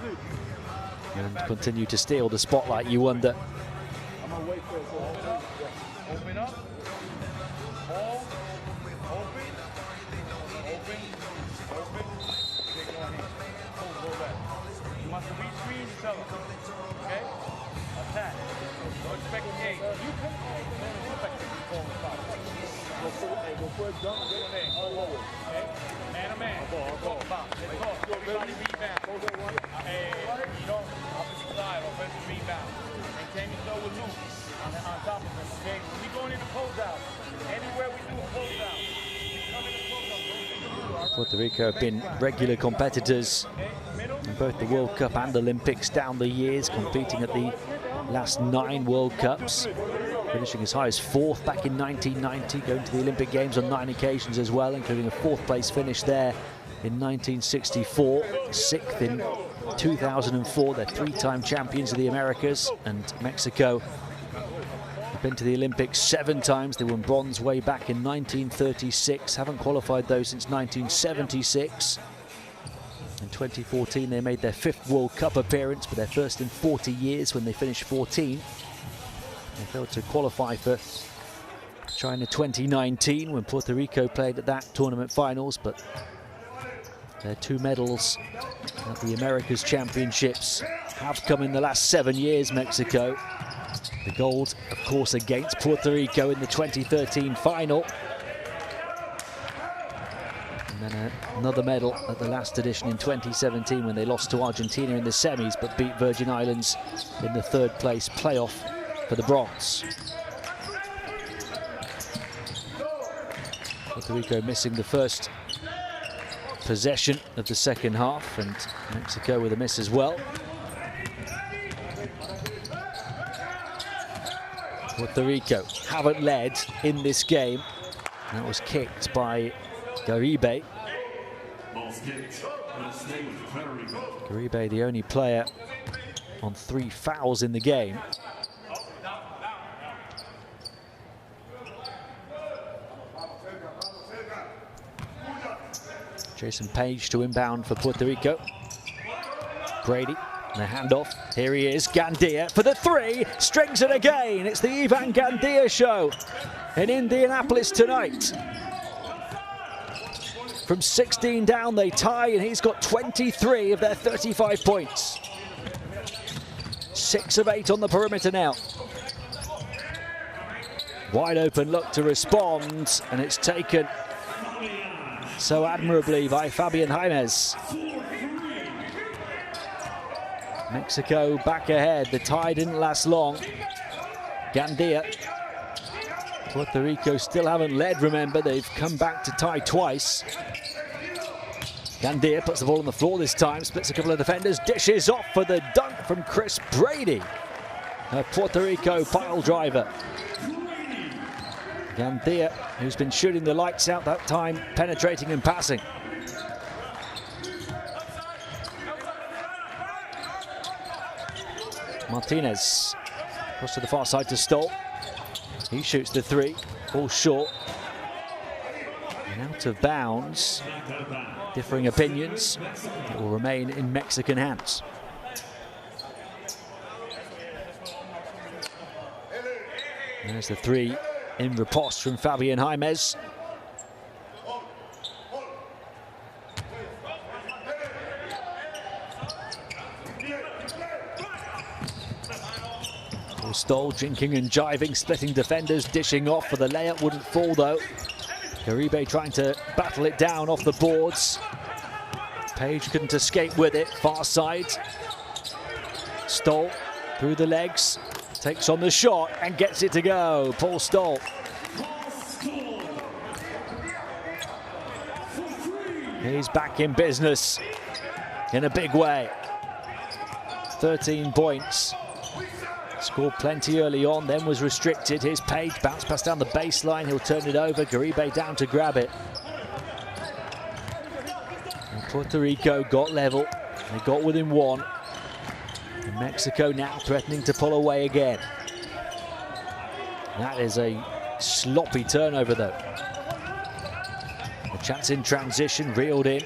and continue to steal the spotlight, you wonder? Open up. Ball. Open. Take one hand. Go back. You want to re-screen each other. Okay? Attack. Don't expect the game. You can expect the ball to stop. Go for a jump. Okay? Man to man. Talk about. Let's talk. Everybody rebound. Hey, you know, opposite side, offensive rebound. Maintain yourself with loose on top of them, okay? When we going in the closeout, anywhere we do a closeout, we come in the closeout. Puerto Rico have been regular competitors in both the World Cup and Olympics down the years, competing at the last 9 World Cups, finishing as high as 4th back in 1990, going to the Olympic Games on 9 occasions as well, including a 4th place finish there in 1964, 6th in 2004. They're 3-time champions of the Americas, and Mexico have been to the Olympics 7 times. They won bronze way back in 1936, haven't qualified though since 1976. In 2014 they made their 5th World Cup appearance, but their first in 40 years when they finished 14th. They failed to qualify for China 2019 when Puerto Rico played at that tournament finals, but their 2 medals at the Americas Championships have come in the last 7 years, Mexico. The gold, of course, against Puerto Rico in the 2013 final. And then another medal at the last edition in 2017 when they lost to Argentina in the semis, but beat Virgin Islands in the 3rd place playoff for the bronze. Puerto Rico missing the first possession of the second half, and Mexico with a miss as well. Puerto Rico haven't led in this game. That was kicked by Garibe. Uribe, the only player on 3 fouls in the game. Jason Page to inbound for Puerto Rico. Brady, and a handoff. Here he is, Gandia for the 3, strings it again. It's the Ivan Gandia show in Indianapolis tonight. From 16 down they tie, and he's got 23 of their 35 points. 6 of 8 on the perimeter now. Wide open look to respond, and it's taken so admirably by Fabian Jaimes. Mexico back ahead. The tie didn't last long. Gandia. Puerto Rico still haven't led, remember. They've come back to tie twice. Gandia puts the ball on the floor this time, splits a couple of defenders, dishes off for the dunk from Chris Brady. A Puerto Rico pile driver. Gandia, who's been shooting the lights out that time, penetrating and passing. Martinez across to the far side to Stoll. He shoots the 3, falls short. And out of bounds. Differing opinions. It will remain in Mexican hands. There's the 3 in riposte from Fabian Jaimes. Stoll jinking and jiving, splitting defenders, dishing off for the layup, wouldn't fall though. Uribe trying to battle it down off the boards. Page couldn't escape with it, far side. Stoll through the legs, takes on the shot and gets it to go. Paul Stoll. He's back in business in a big way. 13 points. Scored plenty early on, then was restricted. Here's Page, bounce pass down the baseline. He'll turn it over. Uribe down to grab it. And Puerto Rico got level. They got within 1. And Mexico now threatening to pull away again. That is a sloppy turnover, though. A chance in transition, reeled in.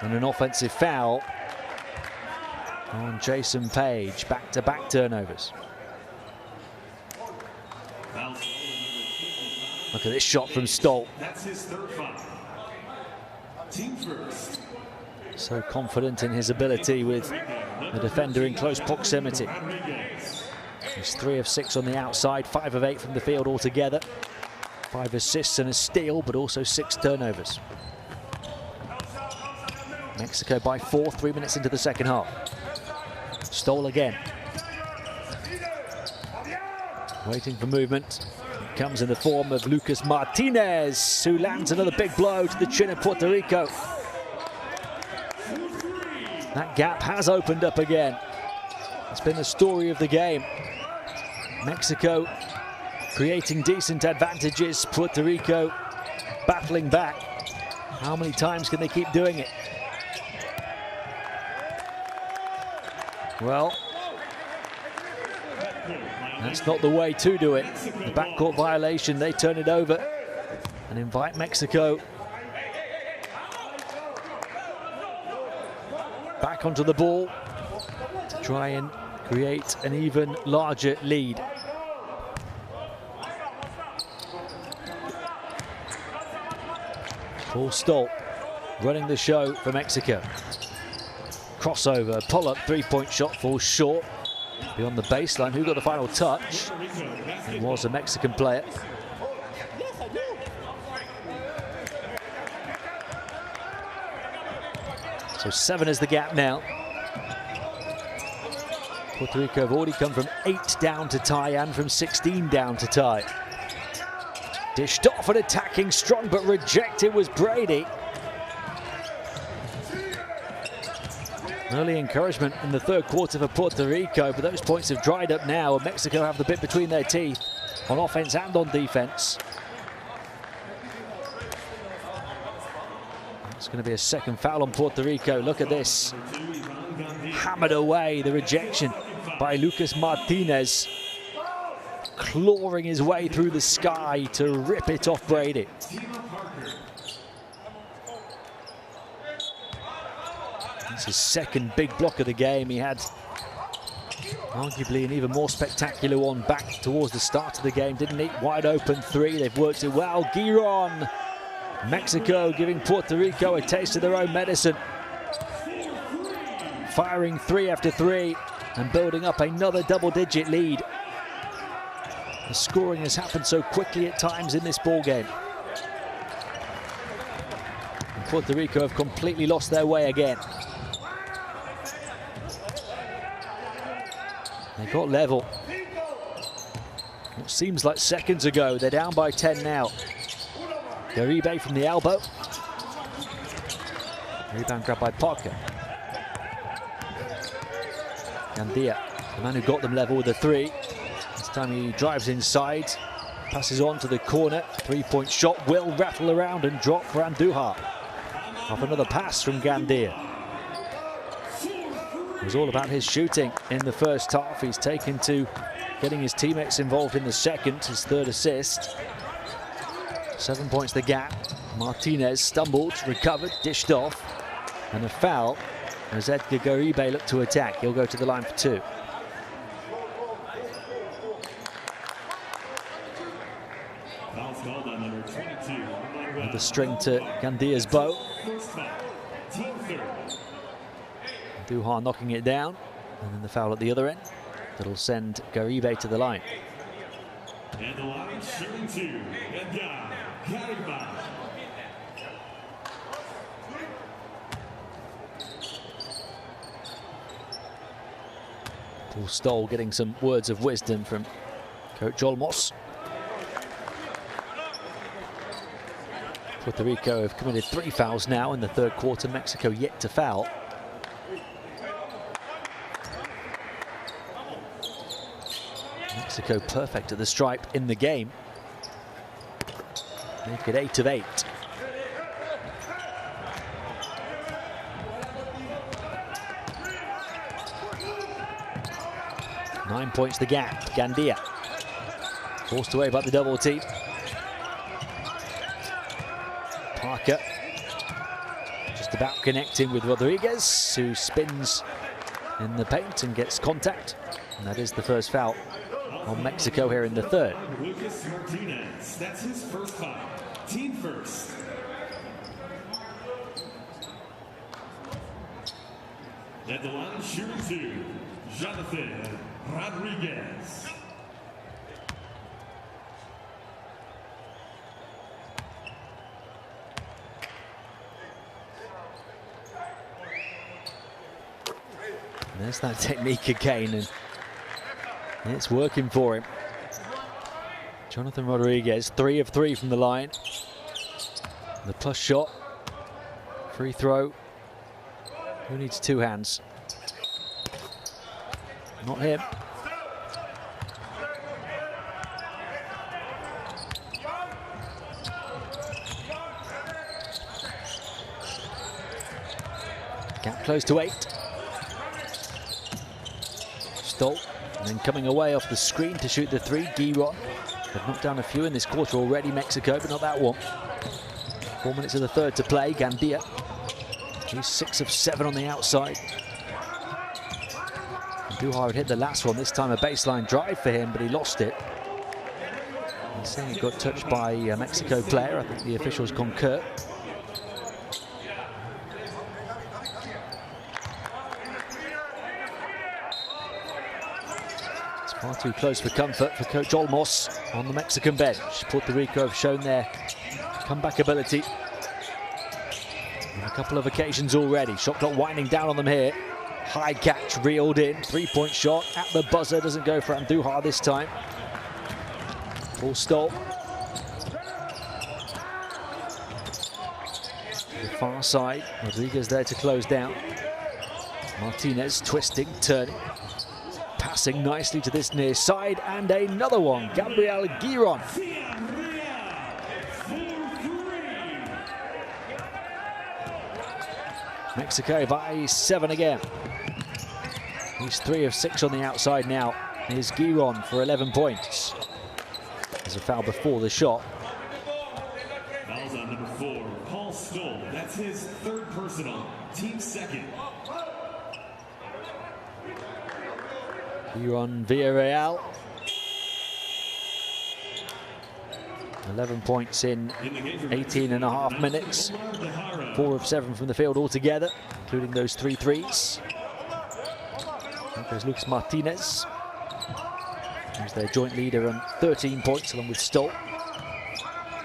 And an offensive foul on Jason Page. Back-to-back turnovers. Look at this shot from Stoll. That's his 3rd foul. Team first. So confident in his ability with the defender in close proximity. He's 3 of 6 on the outside, 5 of 8 from the field altogether. 5 assists and a steal, but also 6 turnovers. Mexico by 4, 3 minutes into the second half. Stoll again. Waiting for movement. It comes in the form of Lucas Martinez, who lands another big blow to the chin of Puerto Rico. That gap has opened up again. It's been the story of the game. Mexico creating decent advantages. Puerto Rico battling back. How many times can they keep doing it? Well, that's not the way to do it. The backcourt violation, they turn it over and invite Mexico back onto the ball to try and create an even larger lead. Paul Stoll running the show for Mexico. Crossover, pull-up, 3-point shot falls short. Beyond the baseline, who got the final touch? It was a Mexican player. So 7 is the gap now. Puerto Rico have already come from 8 down to tie and from 16 down to tie. Dished off and attacking strong, but rejected was Brady. Early encouragement in the 3rd quarter for Puerto Rico, but those points have dried up now, and Mexico have the bit between their teeth on offense and on defense. going to be a second foul on Puerto Rico. Look at this. Hammered away, the rejection by Lucas Martinez. Clawing his way through the sky to rip it off Brady. That's his second big block of the game. He had arguably an even more spectacular one back towards the start of the game, didn't he? Wide open three, they've worked it well. Giron, Mexico giving Puerto Rico a taste of their own medicine. Firing three after three and building up another double-digit lead. The scoring has happened so quickly at times in this ball game. And Puerto Rico have completely lost their way again. They got level. What seems like seconds ago. They're down by 10 now. Garibe from the elbow. Rebound grabbed by Parker. Gandia, the man who got them level with a three. This time he drives inside, passes on to the corner. Three-point shot will rattle around and drop for Andujar. Off another pass from Gandia. It was all about his shooting in the first half. He's taken to getting his teammates involved in the second, his third assist. 7 points the gap. Martinez stumbled, recovered, dished off, and a foul as Edgar Garibe looked to attack. He'll go to the line for two. With the string to Gandia's bow. Duhar knocking it down, and then the foul at the other end. That'll send Garibe to the line. And the line shooting two, Edgar Garibe. Paul Stoll getting some words of wisdom from Coach Olmos. Puerto Rico have committed 3 fouls now in the third quarter. Mexico yet to foul. Mexico perfect at the stripe in the game. Make it 8 of 8. Nine points the gap. Gandia forced away by the double team. Parker just about connecting with Rodriguez, who spins in the paint and gets contact. And that is the first foul on Mexico here in the third. Lucas Martinez, that's his first foul. Team first. At the line shooting two, Jonathan Rodriguez. And there's that technique again, and it's working for him. Jonathan Rodriguez, 3 of 3 from the line. The plus shot, free throw. Who needs 2 hands? Not him. Gap close to 8. Stoll, and then coming away off the screen to shoot the 3, Giron. They've knocked down a few in this quarter already, Mexico, but not that one. 4 minutes of the third to play. Gandia, he's 6 of 7 on the outside. Duhar had hit the last one, this time a baseline drive for him, but he lost it. He's saying he got touched by a Mexico player. I think the officials concur. It's far too close for comfort for Coach Olmos on the Mexican bench. Puerto Rico have shown their comeback ability on a couple of occasions already. Shot clock winding down on them here. High catch, reeled in, 3-point shot at the buzzer, doesn't go for Andujar this time. Paul Stoll. To the far side, Rodriguez there to close down. Martinez twisting, turning, passing nicely to this near side, and another one, Gabriel Giron. Mexico by 7 again. He's 3 of 6 on the outside now. Here's Giron for 11 points. There's a foul before the shot. Fouls on number 4, Paul Stoll. That's his 3rd personal, team 2nd. Giron Villarreal. 11 points in 18.5 minutes. 4 of 7 from the field altogether, including those 3 threes. There goes Lucas Martinez, who's their joint leader on 13 points along with Stoll.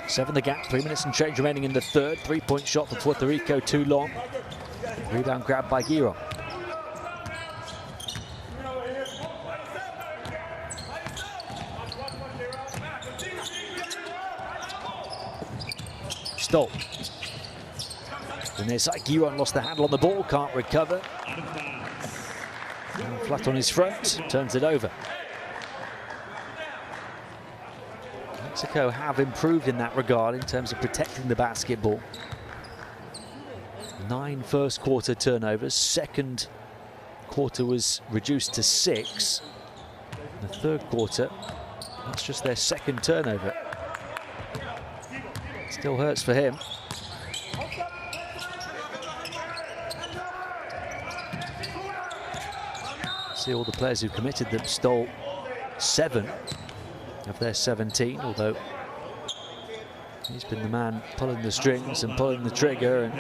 7 the gap, 3 minutes and change remaining in the third. 3-point shot for Puerto Rico, too long. Rebound grab by Giron. Stoll. And there's Giron lost the handle on the ball, can't recover. And flat on his front, turns it over. Mexico have improved in that regard in terms of protecting the basketball. 9 first quarter turnovers, second quarter was reduced to 6. In the third quarter, that's just their 2nd turnover. Still hurts for him. See all the players who committed them. Stoll 7 of their 17, although he's been the man pulling the strings and pulling the trigger and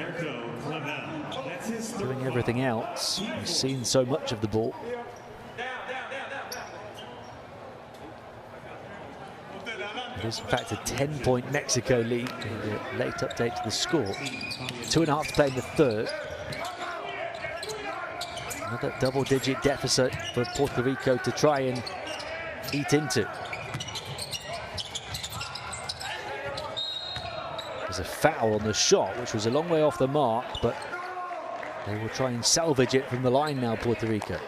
doing everything else. He's seen so much of the ball. It is in fact a 10-point Mexico lead in the late update to the score. 2.5 to play in the third. Another double-digit deficit for Puerto Rico to try and eat into. There's a foul on the shot, which was a long way off the mark, but they will try and salvage it from the line now, Puerto Rico.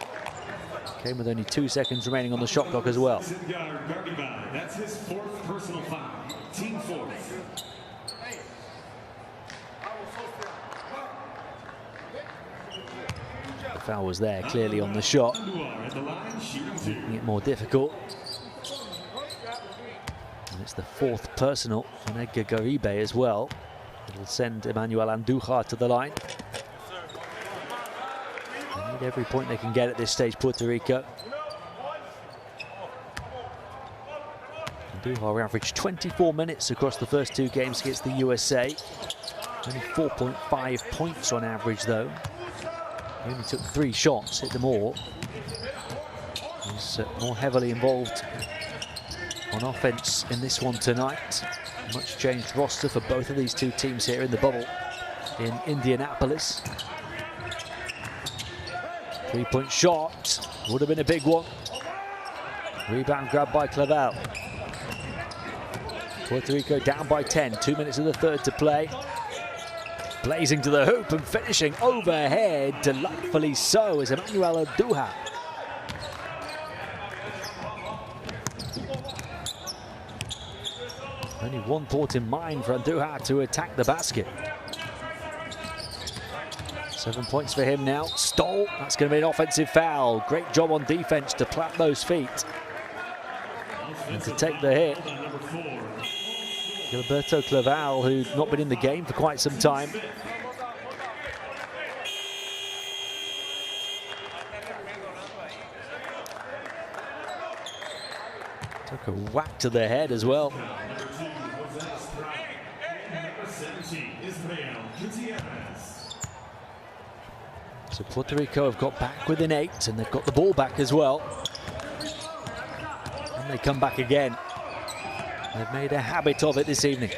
Came with only 2 seconds remaining on the shot clock as well. That's his 4th personal foul, team 4th. The foul was there, clearly on the shot, making it more difficult. And it's the 4th personal on Edgar Garibe as well. It'll send Emmanuel Andújar to the line. They need every point they can get at this stage, Puerto Rico. Andújar averaged 24 minutes across the first 2 games against the USA. Only 4.5 points on average, though. He only took 3 shots, hit them all. He's more heavily involved on offense in this one tonight. Much changed roster for both of these 2 teams here in the bubble in Indianapolis. 3-point shot, would have been a big one. Rebound grabbed by Clavel. Puerto Rico down by 10, 2 minutes of the third to play. Blazing to the hoop and finishing overhead, delightfully so, is Emmanuel Andújar. Only one thought in mind for Andújar to attack the basket. 7 points for him now. Stoll, that's going to be an offensive foul. Great job on defense to plant those feet and to take the hit. Gilberto Clavel, who's not been in the game for quite some time. Took a whack to the head as well. So Puerto Rico have got back within 8, and they've got the ball back as well. And they come back again. They've made a habit of it this evening.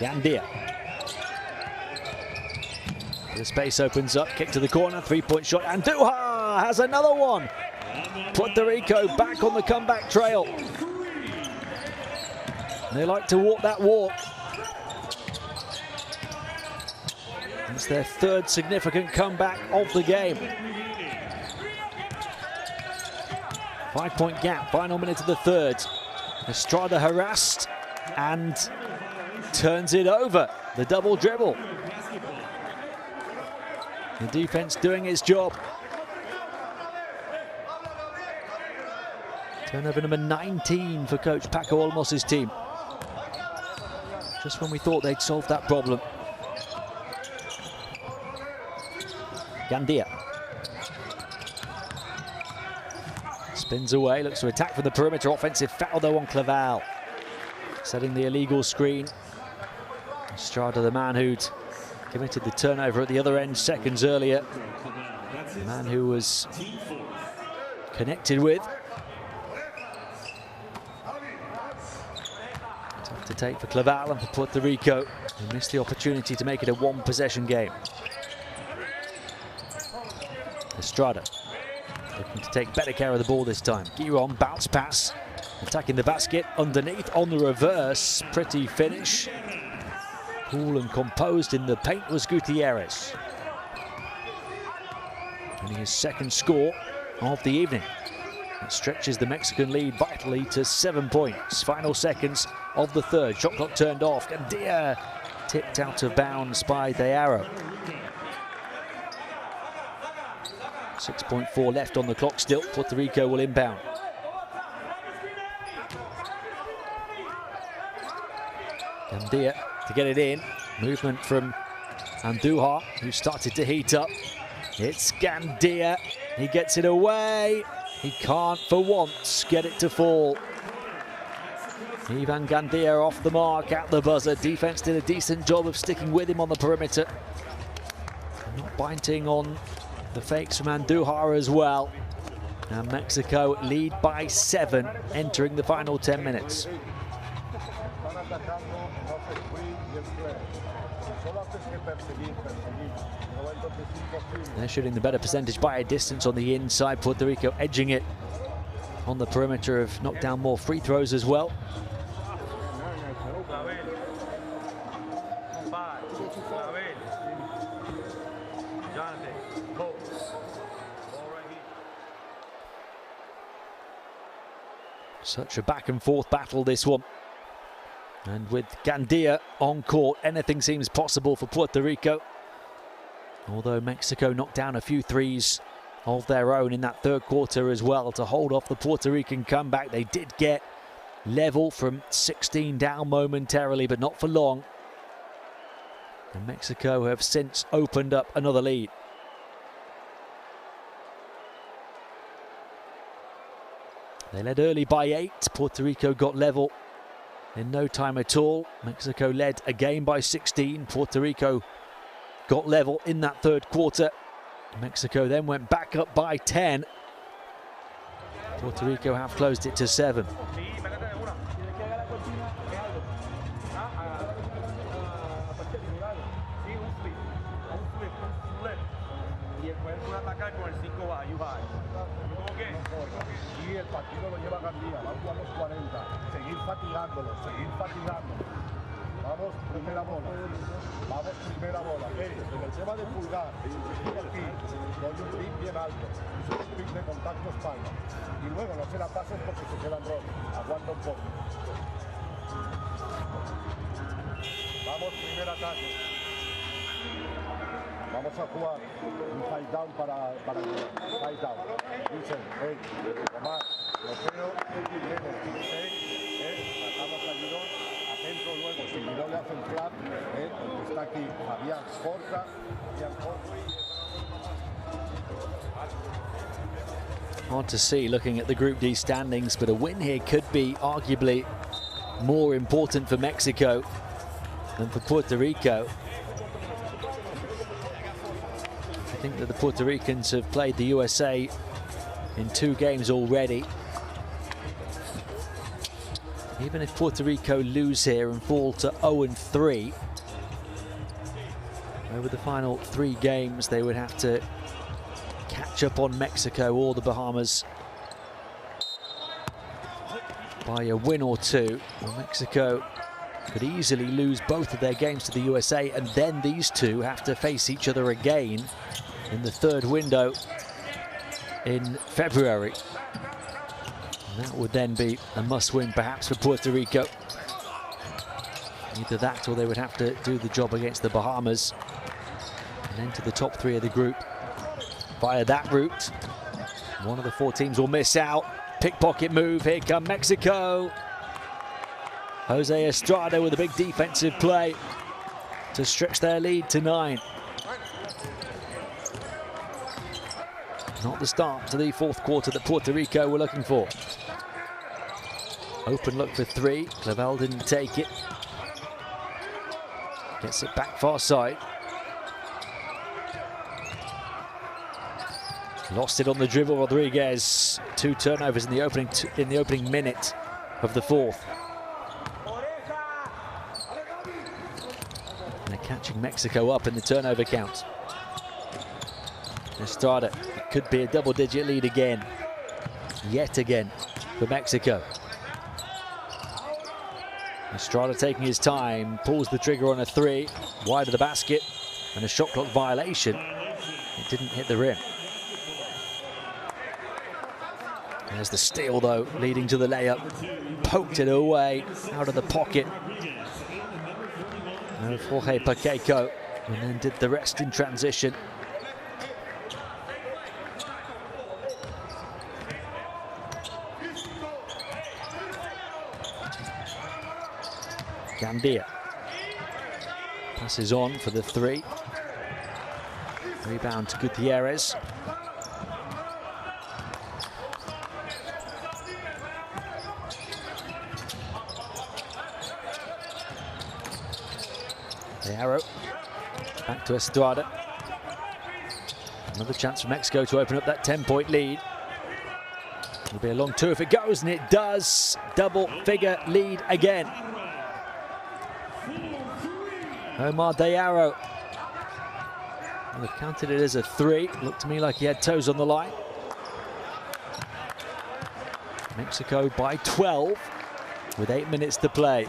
Gandia. The space opens up, kick to the corner, 3-point shot. Andújar has another one. Puerto Rico back on the comeback trail. They like to walk that walk. It's their 3rd significant comeback of the game. 5-point gap, final minute of the third. Estrada harassed, and turns it over. The double dribble. The defense doing its job. Turnover number 19 for coach Paco Olmos's team. Just when we thought they'd solved that problem. Gandia. Spins away, looks to attack from the perimeter. Offensive foul though on Claval. Setting the illegal screen. Estrada, the man who'd committed the turnover at the other end seconds earlier. The man who was connected with. Tough to take for Claval and for Puerto Rico, who missed the opportunity to make it a one-possession game. Estrada looking to take better care of the ball this time. Giron, bounce pass, attacking the basket, underneath, on the reverse, pretty finish. Cool and composed in the paint was Gutierrez. Only his second score of the evening. It stretches the Mexican lead vitally to 7 points. Final seconds of the third. Shot clock turned off. Gandia tipped out of bounds by De Arrow. 6.4 left on the clock still. Puerto Rico will inbound. Gandia to get it in. Movement from Andujar, who started to heat up. It's Gandia. He gets it away. He can't for once get it to fall. Ivan Gandia off the mark at the buzzer. Defense did a decent job of sticking with him on the perimeter. Not biting on the fakes from Andujar as well. And Mexico lead by 7 entering the final 10 minutes. They're shooting the better percentage by a distance on the inside. Puerto Rico edging it on the perimeter, have knocked down more free throws as well. Such a back and forth battle, this one. And with Gandia on court, anything seems possible for Puerto Rico. Although Mexico knocked down a few threes of their own in that third quarter as well to hold off the Puerto Rican comeback. They did get level from 16 down momentarily, but not for long. And Mexico have since opened up another lead. They led early by 8. Puerto Rico got level in no time at all. Mexico led again by 16. Puerto Rico got level in that third quarter. Mexico then went back up by 10. Puerto Rico have closed it to 7. Y el partido lo lleva Gandia, van a los 40, seguir fatigándolo, seguir fatigándolo. Vamos, primera bola, en el tema de pulgar, aquí, doy un pin bien alto, un pin de contacto espalda, y luego no se la pases porque se quedan rotos, aguanta un poco. Vamos, primer ataque. Vamos a jugar un fight down para fight down. Dicen, hey, Omar, bloqueo, sacamos a Girón, adentro luego, si Girón le hacen flap, el que está aquí, Fabián corta, Hard to see looking at the Group D standings, but a win here could be arguably more important for Mexico than for Puerto Rico. I think that the Puerto Ricans have played the USA in 2 games already. Even if Puerto Rico lose here and fall to 0-3, over the final 3 games they would have to catch up on Mexico or the Bahamas by a win or 2. Well, Mexico could easily lose both of their games to the USA, and then these two have to face each other again in the third window in February. And that would then be a must-win perhaps for Puerto Rico. Either that or they would have to do the job against the Bahamas and enter the top 3 of the group via that route. One of the 4 teams will miss out. Pickpocket move, here come Mexico. Jose Estrada with a big defensive play to stretch their lead to 9. Not the start to the 4th quarter that Puerto Rico were looking for. Open look for 3, Clavel didn't take it. Gets it back far side. Lost it on the dribble, Rodriguez. 2 turnovers in the opening minute of the 4th. And they're catching Mexico up in the turnover count. Estrada, it could be a double-digit lead again. Yet again for Mexico. Estrada taking his time, pulls the trigger on a 3, wide of the basket, and a shot clock violation. It didn't hit the rim. There's the steal though, leading to the layup. Poked it away, out of the pocket. Jorge Pacheco, and then did the rest in transition. Gandia passes on for the 3. Rebound to Gutierrez. The arrow back to Estrada. Another chance for Mexico to open up that 10-point lead. It'll be a long 2 if it goes, and it does. Double-figure lead again. Omar Diarra. Well, they've counted it as a 3. Looked to me like he had toes on the line. Mexico by 12 with 8 minutes to play.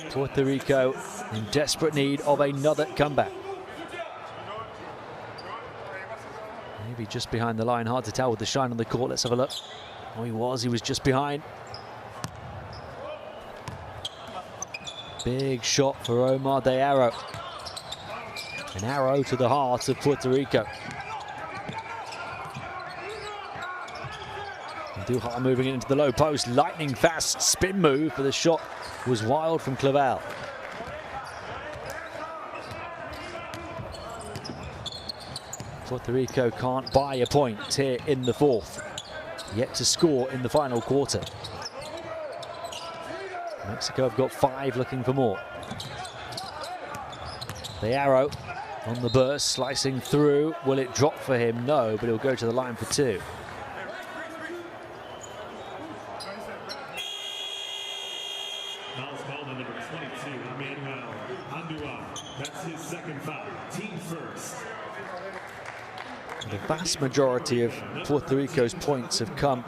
Puerto Rico in desperate need of another comeback. Maybe just behind the line, hard to tell with the shine on the court. Let's have a look. Oh, he was just behind. Big shot for Omar Diarra. An arrow to the heart of Puerto Rico. Duhar moving into the low post, lightning fast spin move, but the shot was wild from Clavel. Puerto Rico can't buy a point here in the 4th. Yet to score in the final quarter. Mexico have got 5, looking for more. The arrow on the burst, slicing through. Will it drop for him? No, but he'll go to the line for 2. Foul's called on number 22, That's his 2nd foul. Team first. The vast majority of Puerto Rico's points have come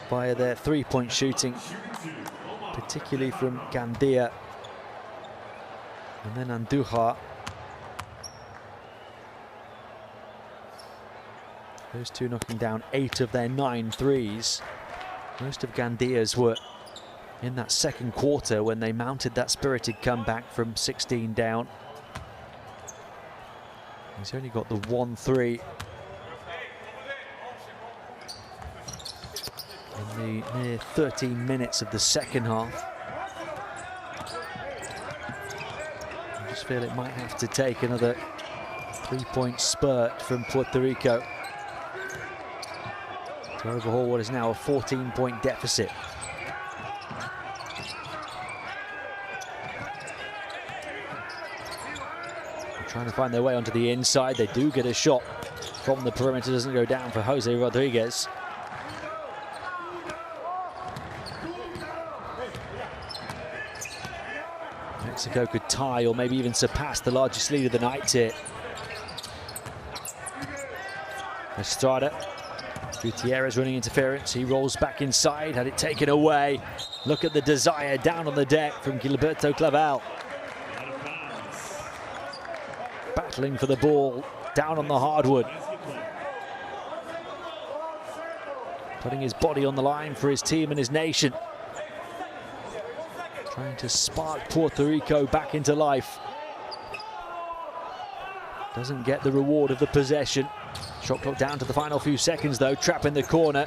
via their 3-point shooting, particularly from Gandia and then Andujar. Those 2 knocking down 8 of their 9 threes. Most of Gandia's were in that 2nd quarter when they mounted that spirited comeback from 16 down. He's only got the 1 3 in the near 13 minutes of the 2nd half. I just feel it might have to take another 3-point spurt from Puerto Rico to overhaul what is now a 14-point deficit. Trying to find their way onto the inside. They do get a shot from the perimeter. Doesn't go down for Jose Rodriguez. Mexico could tie or maybe even surpass the largest lead of the night here. Estrada. Gutierrez running interference. He rolls back inside. Had it taken away. Look at the desire down on the deck from Gilberto Clavel. Battling for the ball down on the hardwood. Putting his body on the line for his team and his nation. Trying to spark Puerto Rico back into life. Doesn't get the reward of the possession. Shot clock down to the final few seconds though, trap in the corner.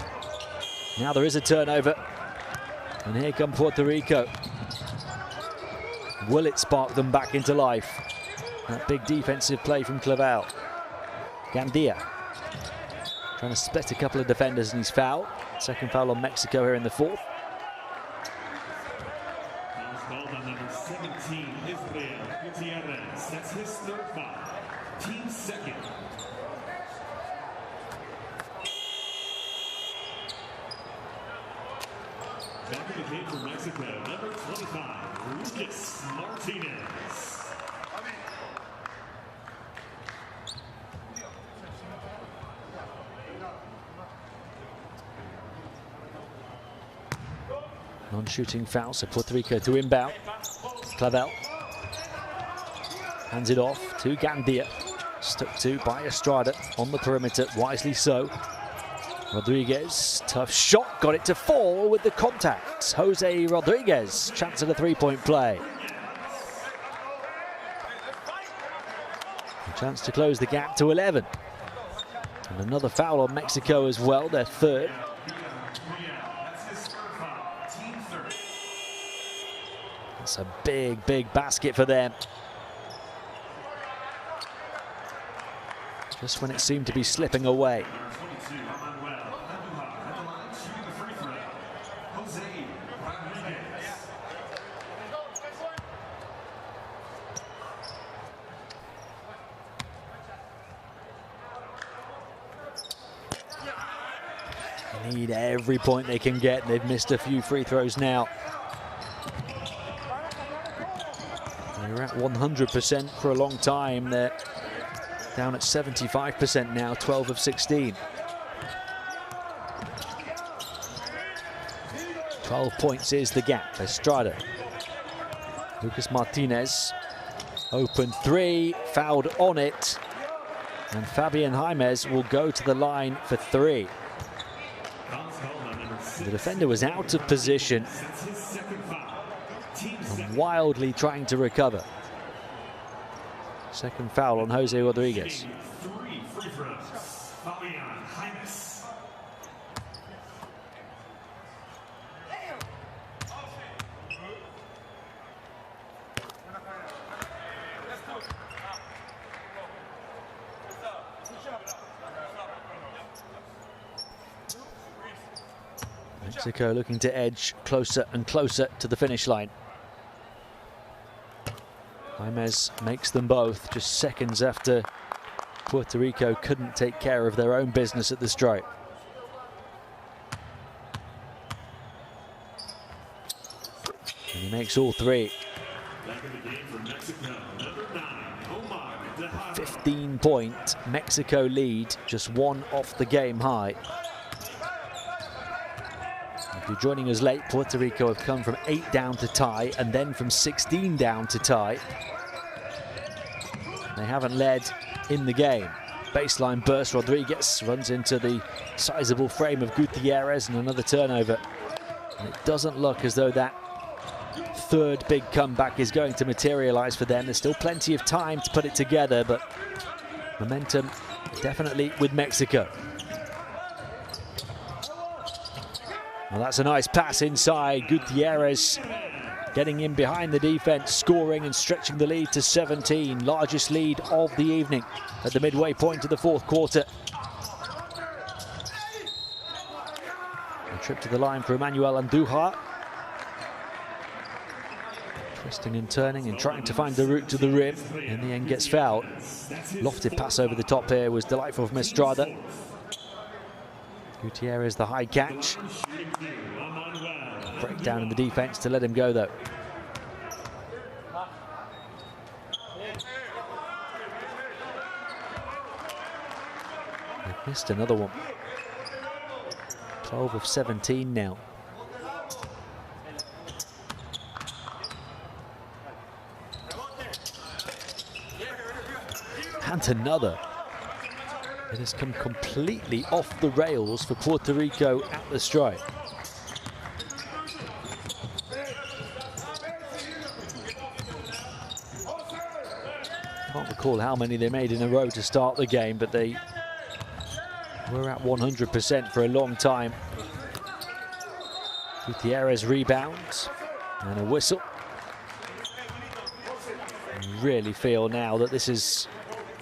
Now there is a turnover. And here come Puerto Rico. Will it spark them back into life? That big defensive play from Clavel. Gandia trying to split a couple of defenders and he's fouled. Second foul on Mexico here in the fourth. Called on number 17, Israel Gutierrez. That's his third foul. Team second. Back in the game for Mexico, number 25, Lucas Martinez. Non-shooting foul, so Puerto Rico to inbound. Clavel hands it off to Gandia. Stuck to by Estrada on the perimeter, wisely so. Rodriguez, tough shot, got it to fall with the contact. Jose Rodriguez, chance at a three-point play. A chance to close the gap to 11. And another foul on Mexico as well, their third. That's a big, big basket for them. Just when it seemed to be slipping away. They need every point they can get. They've missed a few free throws now. They're at 100% for a long time. They're down at 75% now, 12 of 16. 12 points is the gap. Estrada. Lucas Martinez. Open three, fouled on it. And Fabian Jaimes will go to the line for three. The defender was out of position and wildly trying to recover. Second foul on Jose Rodriguez. Three free throws. Fabian Jaimes. Mexico looking to edge closer and closer to the finish line. Jaimes makes them both just seconds after Puerto Rico couldn't take care of their own business at the stripe. And he makes all three. 15-point Mexico lead, just one off the game high. If you're joining us late, Puerto Rico have come from 8 down to tie and then from 16 down to tie. They haven't led in the game. Baseline burst, Rodriguez runs into the sizable frame of Gutierrez and another turnover. And it doesn't look as though that third big comeback is going to materialize for them. There's still plenty of time to put it together, but momentum definitely with Mexico. Well, that's a nice pass inside. Gutierrez getting in behind the defense, scoring and stretching the lead to 17. Largest lead of the evening at the midway point of the fourth quarter. A trip to the line for Emmanuel Andújar. Twisting and turning and trying to find the route to the rim. In the end gets fouled. Lofted pass over the top here was delightful from Estrada. Gutierrez the high catch. Breakdown in the defense to let him go though. They've missed another one. 12 of 17 now. And another. It has come completely off the rails for Puerto Rico at the stripe. Can't recall how many they made in a row to start the game, but they were at 100% for a long time. Gutierrez rebounds and a whistle. You really feel now that this has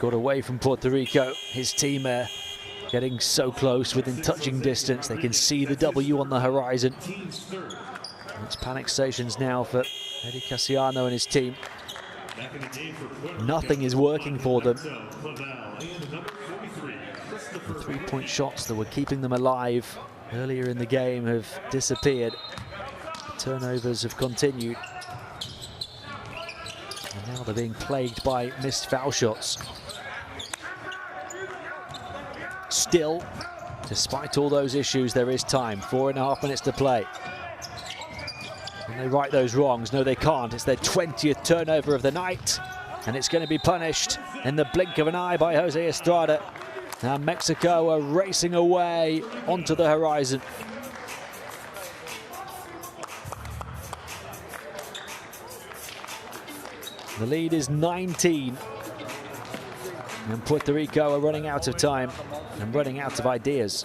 got away from Puerto Rico. His team getting so close, within touching distance. They can see the W on the horizon. And it's panic stations now for Eddie Casiano and his team. Nothing is working for them. The three-point shots that were keeping them alive earlier in the game have disappeared. The turnovers have continued. And now they're being plagued by missed foul shots. Still, despite all those issues, there is time. 4.5 minutes to play. Can they right those wrongs? No, they can't. It's their 20th turnover of the night, and it's going to be punished in the blink of an eye by Jose Estrada. Now Mexico are racing away onto the horizon. The lead is 19. And Puerto Rico are running out of time and running out of ideas.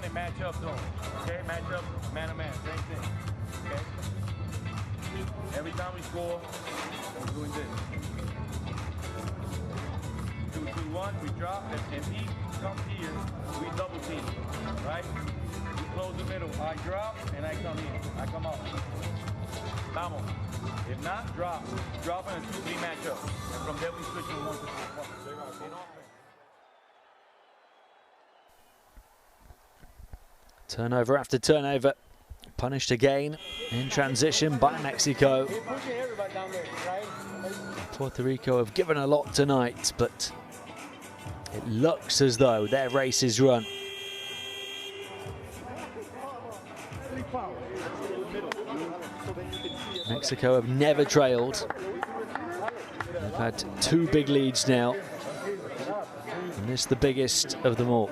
And match up zone. Okay, match up, man to man, same thing. Okay. Every time we score, we're doing this. 2-2-1, we drop, and he comes here, we double team, right? We close the middle. I drop and I come in. I come out. Vamos. If not, drop. Drop and a 2-3 match up. And from there we switch from 1 to 4. Turnover after turnover, punished again in transition by Mexico. Puerto Rico have given a lot tonight, but it looks as though their race is run. Mexico have never trailed. They've had 2 big leads now, and this is the biggest of them all.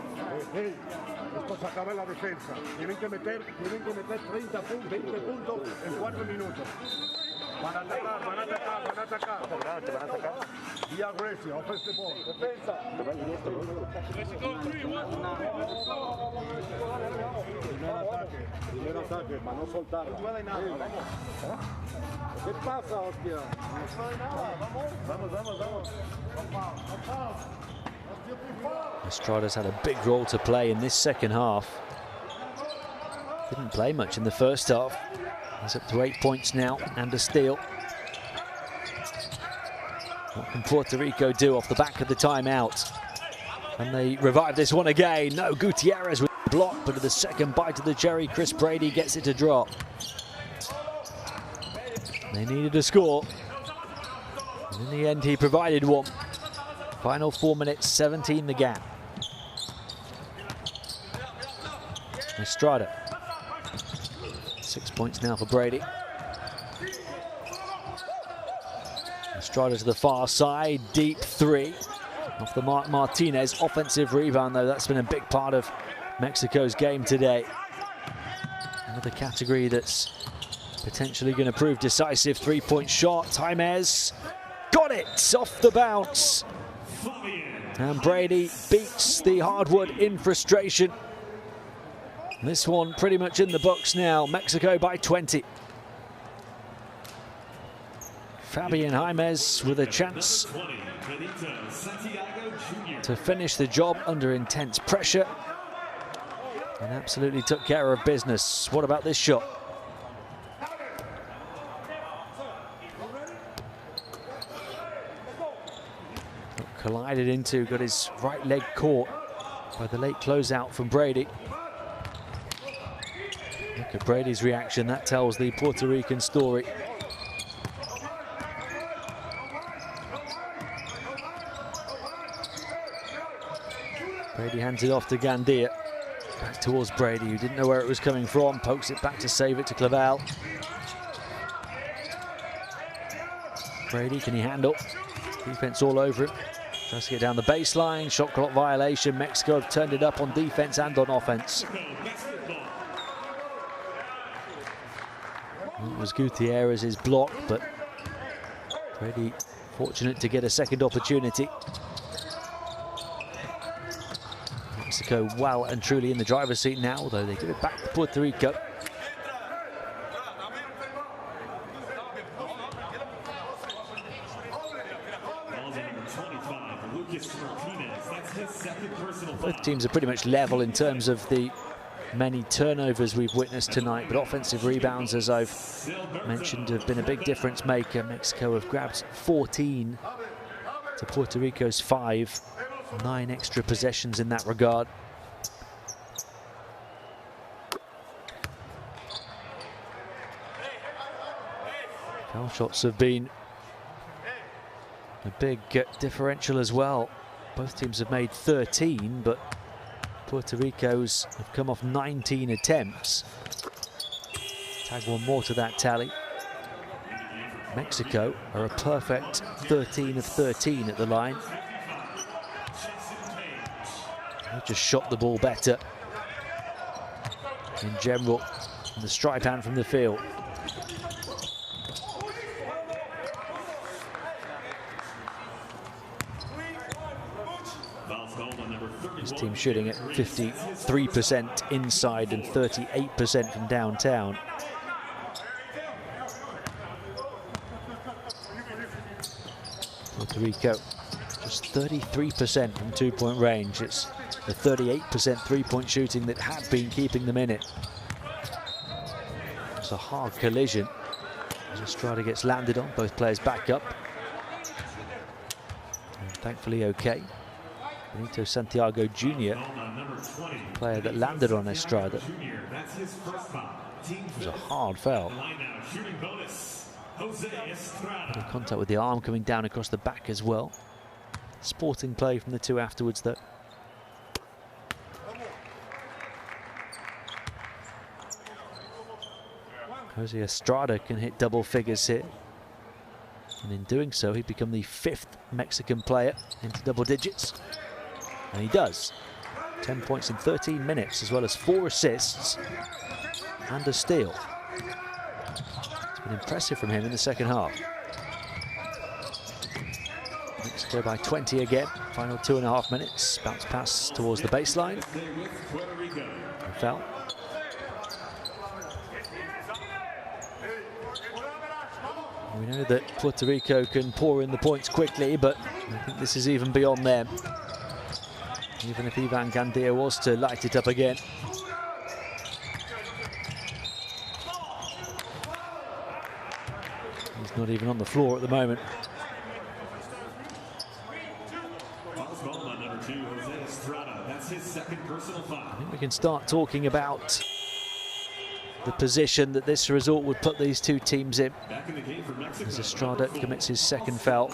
Acaba la defensa. Tienen que meter 30 puntos, 20 puntos en 4 minutos. Van a atacar, van a atacar, van a atacar. Van a atacar. Be aggressive, offensive ball. Defensa. Primer ataque, para no soltarla. No hay nada, vamos. ¿Qué pasa, hostia? Vamos. Estrada's had a big role to play in this second half. Didn't play much in the first half. He's up to 8 points now and a steal. What can Puerto Rico do off the back of the timeout? And they revive this one again. No, Gutierrez with the block, but at the second bite of the cherry, Chris Brady gets it to drop. They needed a score. And in the end, he provided one. Final 4 minutes, 17 the gap. Estrada. 6 points now for Brady. Estrada to the far side, deep 3. Off the mark, Martinez. Offensive rebound, though, that's been a big part of Mexico's game today. Another category that's potentially going to prove decisive. 3-point shot. Jaimez got it off the bounce. And Brady beats the hardwood in frustration. This one pretty much in the books now. Mexico by 20. Fabian Jaimez with a chance to finish the job under intense pressure. And absolutely took care of business. What about this shot? Collided into, got his right leg caught by the late closeout from Brady. Look at Brady's reaction, that tells the Puerto Rican story. Brady hands it off to Gandia. Back towards Brady, who didn't know where it was coming from, pokes it back to save it to Clavel. Brady, can he handle? Defense all over him. Tries to get down the baseline. Shot clock violation. Mexico have turned it up on defense and on offense. It was Gutierrez's block, but pretty fortunate to get a second opportunity. Mexico well and truly in the driver's seat now, though they give it back to Puerto Rico. Both teams are pretty much level in terms of the many turnovers we've witnessed tonight, but offensive rebounds, as I've mentioned, have been a big difference maker. Mexico have grabbed 14 to Puerto Rico's 5. 9 extra possessions in that regard. Foul shots have been a big differential as well. Both teams have made 13, but Puerto Rico's have come off 19 attempts. Tag one more to that tally. Mexico are a perfect 13 of 13 at the line. They just shot the ball better in general in the stripe hand from the field. This team shooting at 53% inside and 38% from downtown. Puerto Rico just 33% from two-point range. It's the 38% three-point shooting that had been keeping them in it. It's a hard collision as Estrada gets landed on. Both players back up. And thankfully okay. Benito Santiago Jr., player that landed on Estrada. It was a hard foul. Had contact with the arm coming down across the back as well. Sporting play from the two afterwards, though. Jose Estrada can hit double figures here. And in doing so, he'd become the 5th Mexican player into double digits. And he does. 10 points in 13 minutes, as well as 4 assists and a steal. It's been impressive from him in the second half. Mexico by 20 again. Final 2.5 minutes. Bounce pass towards the baseline. And foul. We know that Puerto Rico can pour in the points quickly, but I think this is even beyond them. Even if Ivan Gandia was to light it up again. He's not even on the floor at the moment. I think we can start talking about the position that this result would put these two teams in. As Estrada commits his second foul.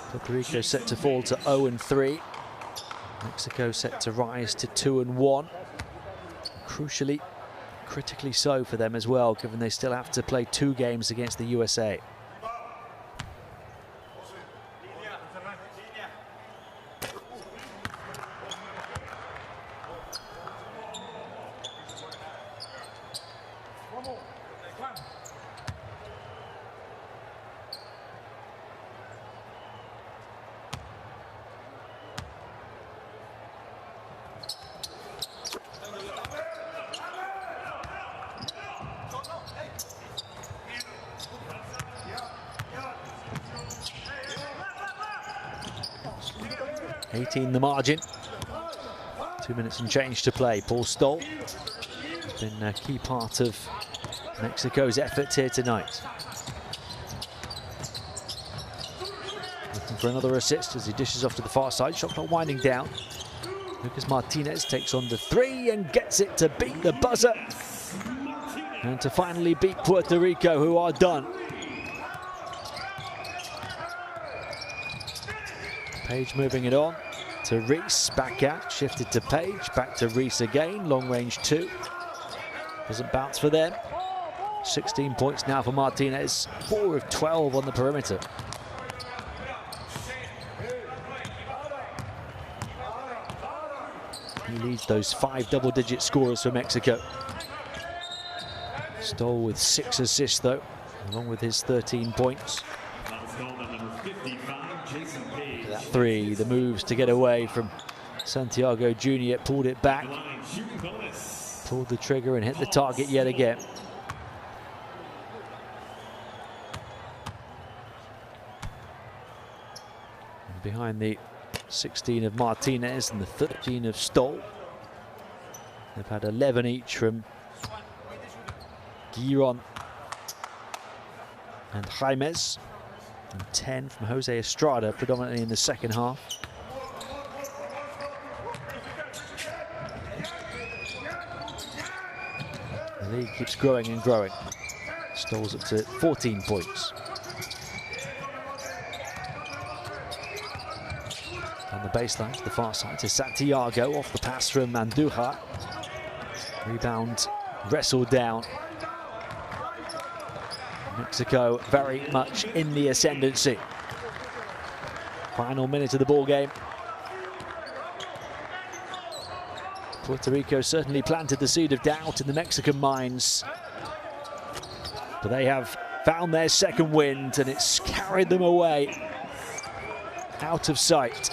Puerto Rico set to fall to 0-3. Mexico set to rise to 2-1. Crucially, critically so for them as well, given they still have to play 2 games against the USA. The margin. 2 minutes and change to play. Paul Stoll has been a key part of Mexico's efforts here tonight. Looking for another assist as he dishes off to the far side. Shot clock winding down. Lucas Martinez takes on the 3 and gets it to beat the buzzer. And to finally beat Puerto Rico, who are done. Page moving it on to Reese, back out, shifted to Page, back to Reese again, long range 2. Doesn't bounce for them. 16 points now for Martinez, 4 of 12 on the perimeter. He leads those 5 double-digit scorers for Mexico. Stoll with 6 assists, though, along with his 13 points. That 3, the moves to get away from Santiago Jr. pulled it back, pulled the trigger and hit the target yet again. And behind the 16 of Martinez and the 13 of Stoll. They've had 11 each from Giron and Jaimes, and 10 from Jose Estrada, predominantly in the second half. The lead keeps growing and growing. Stoll's up to 14 points. On the baseline to the far side to Santiago, off the pass from Andújar. Rebound wrestled down. Mexico very much in the ascendancy. Final minute of the ball game. Puerto Rico certainly planted the seed of doubt in the Mexican minds, but they have found their second wind and it's carried them away out of sight.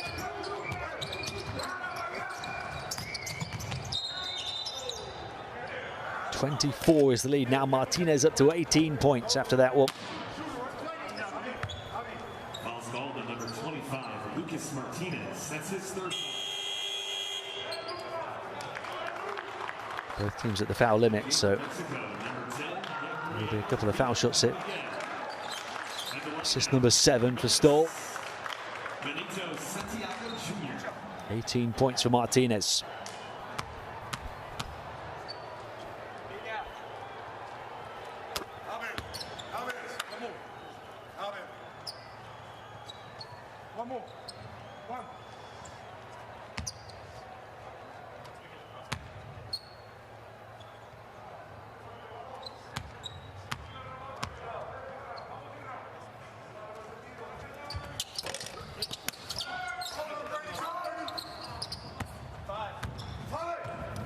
.24 is the lead now. Martinez up to 18 points after that one. Fouls called on number 25, Lucas Martinez. That's his third. Both teams at the foul limit, so there'll be a couple of foul shots hit. Assist number 7 for Stoll. 18 points for Martinez.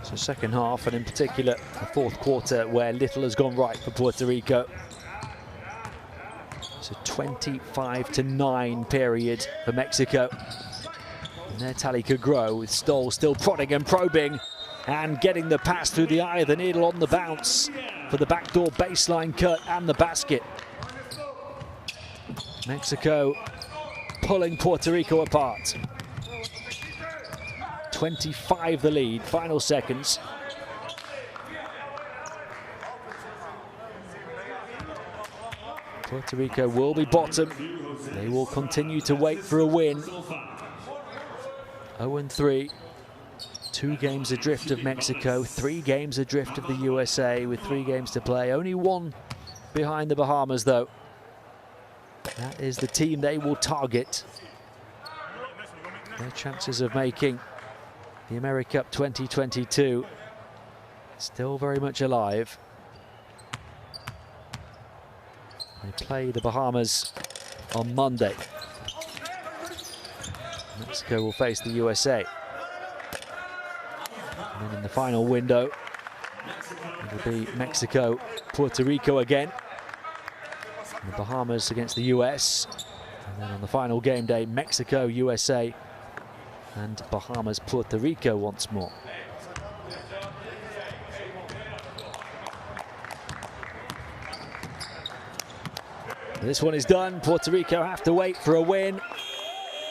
So second half, and in particular the fourth quarter, where little has gone right for Puerto Rico. It's a 25-9 period for Mexico. And their tally could grow, with Stoll still prodding and probing and getting the pass through the eye of the needle on the bounce for the backdoor baseline cut and the basket. Mexico pulling Puerto Rico apart. 25 the lead, final seconds. Puerto Rico will be bottom. They will continue to wait for a win. 0-3. 2 games adrift of Mexico, 3 games adrift of the USA with 3 games to play. Only 1 behind the Bahamas, though. That is the team they will target. Their chances of making the AmeriCup 2022 still very much alive. They play the Bahamas on Monday. Mexico will face the USA. And then in the final window, it'll be Mexico, Puerto Rico again. And the Bahamas against the US. And then on the final game day, Mexico, USA, and Bahamas, Puerto Rico once more. This one is done. Puerto Rico have to wait for a win.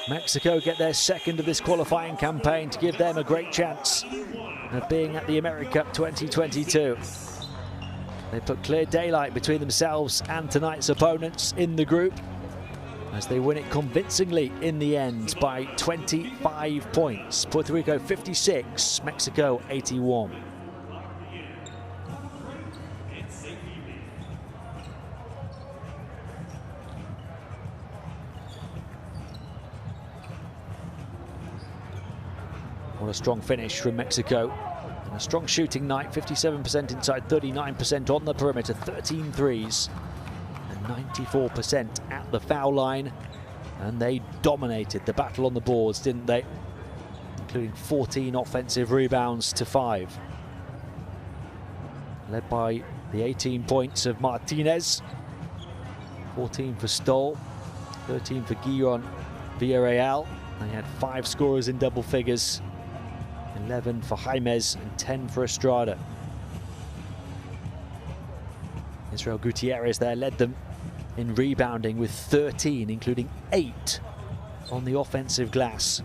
Mexico get their second of this qualifying campaign to give them a great chance of being at the AmeriCup 2022. They put clear daylight between themselves and tonight's opponents in the group, as they win it convincingly in the end by 25 points. Puerto Rico 56, Mexico 81. What a strong finish from Mexico. And a strong shooting night, 57% inside, 39% on the perimeter, 13 threes. 94% at the foul line, and they dominated the battle on the boards, didn't they? including 14 offensive rebounds to 5. Led by the 18 points of Martinez, 14 for Stoll, 13 for Guillon Villarreal. They had 5 scorers in double figures, 11 for Jaimes and 10 for Estrada. Israel Gutierrez there led them in rebounding with 13, including 8 on the offensive glass.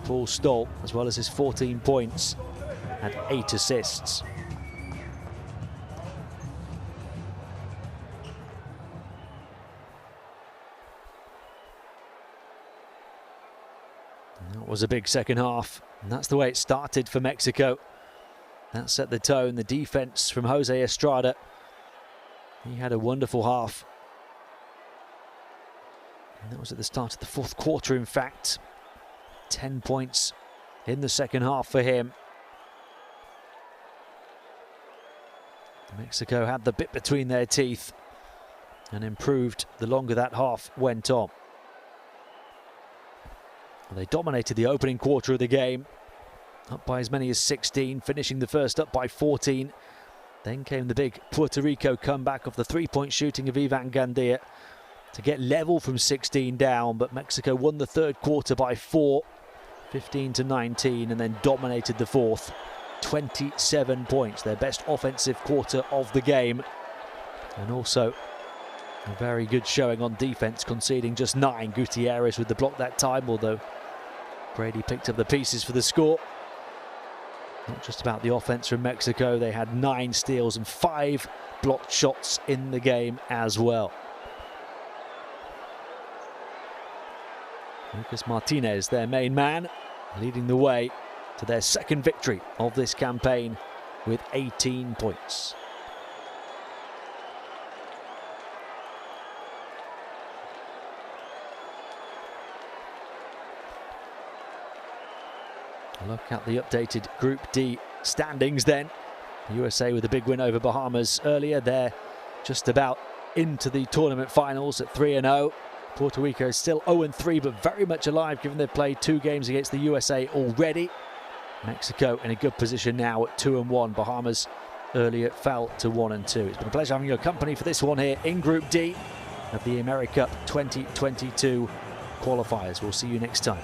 Paul Stoll, as well as his 14 points, had 8 assists. That was a big second half, and that's the way it started for Mexico. That set the tone. The defense from Jose Estrada, he had a wonderful half. And that was at the start of the 4th quarter, in fact. 10 points in the second half for him. Mexico had the bit between their teeth and improved the longer that half went on. They dominated the opening quarter of the game, up by as many as 16, finishing the first up by 14. Then came the big Puerto Rico comeback of the 3-point shooting of Ivan Gandia to get level from 16 down, but Mexico won the 3rd quarter by 4, 15-19, and then dominated the 4th, 27 points, their best offensive quarter of the game, and also a very good showing on defense, conceding just 9. Gutierrez with the block that time, although Brady picked up the pieces for the score. Not just about the offense from Mexico, they had 9 steals and 5 blocked shots in the game as well. Lucas Martinez, their main man, leading the way to their 2nd victory of this campaign with 18 points. Look at the updated Group D standings then. USA with a big win over Bahamas earlier. They're just about into the tournament finals at 3-0. Puerto Rico is still 0-3, but very much alive given they've played 2 games against the USA already. Mexico in a good position now at 2-1. Bahamas earlier fell to 1-2. It's been a pleasure having your company for this one here in Group D of the AmeriCup 2022 qualifiers. We'll see you next time.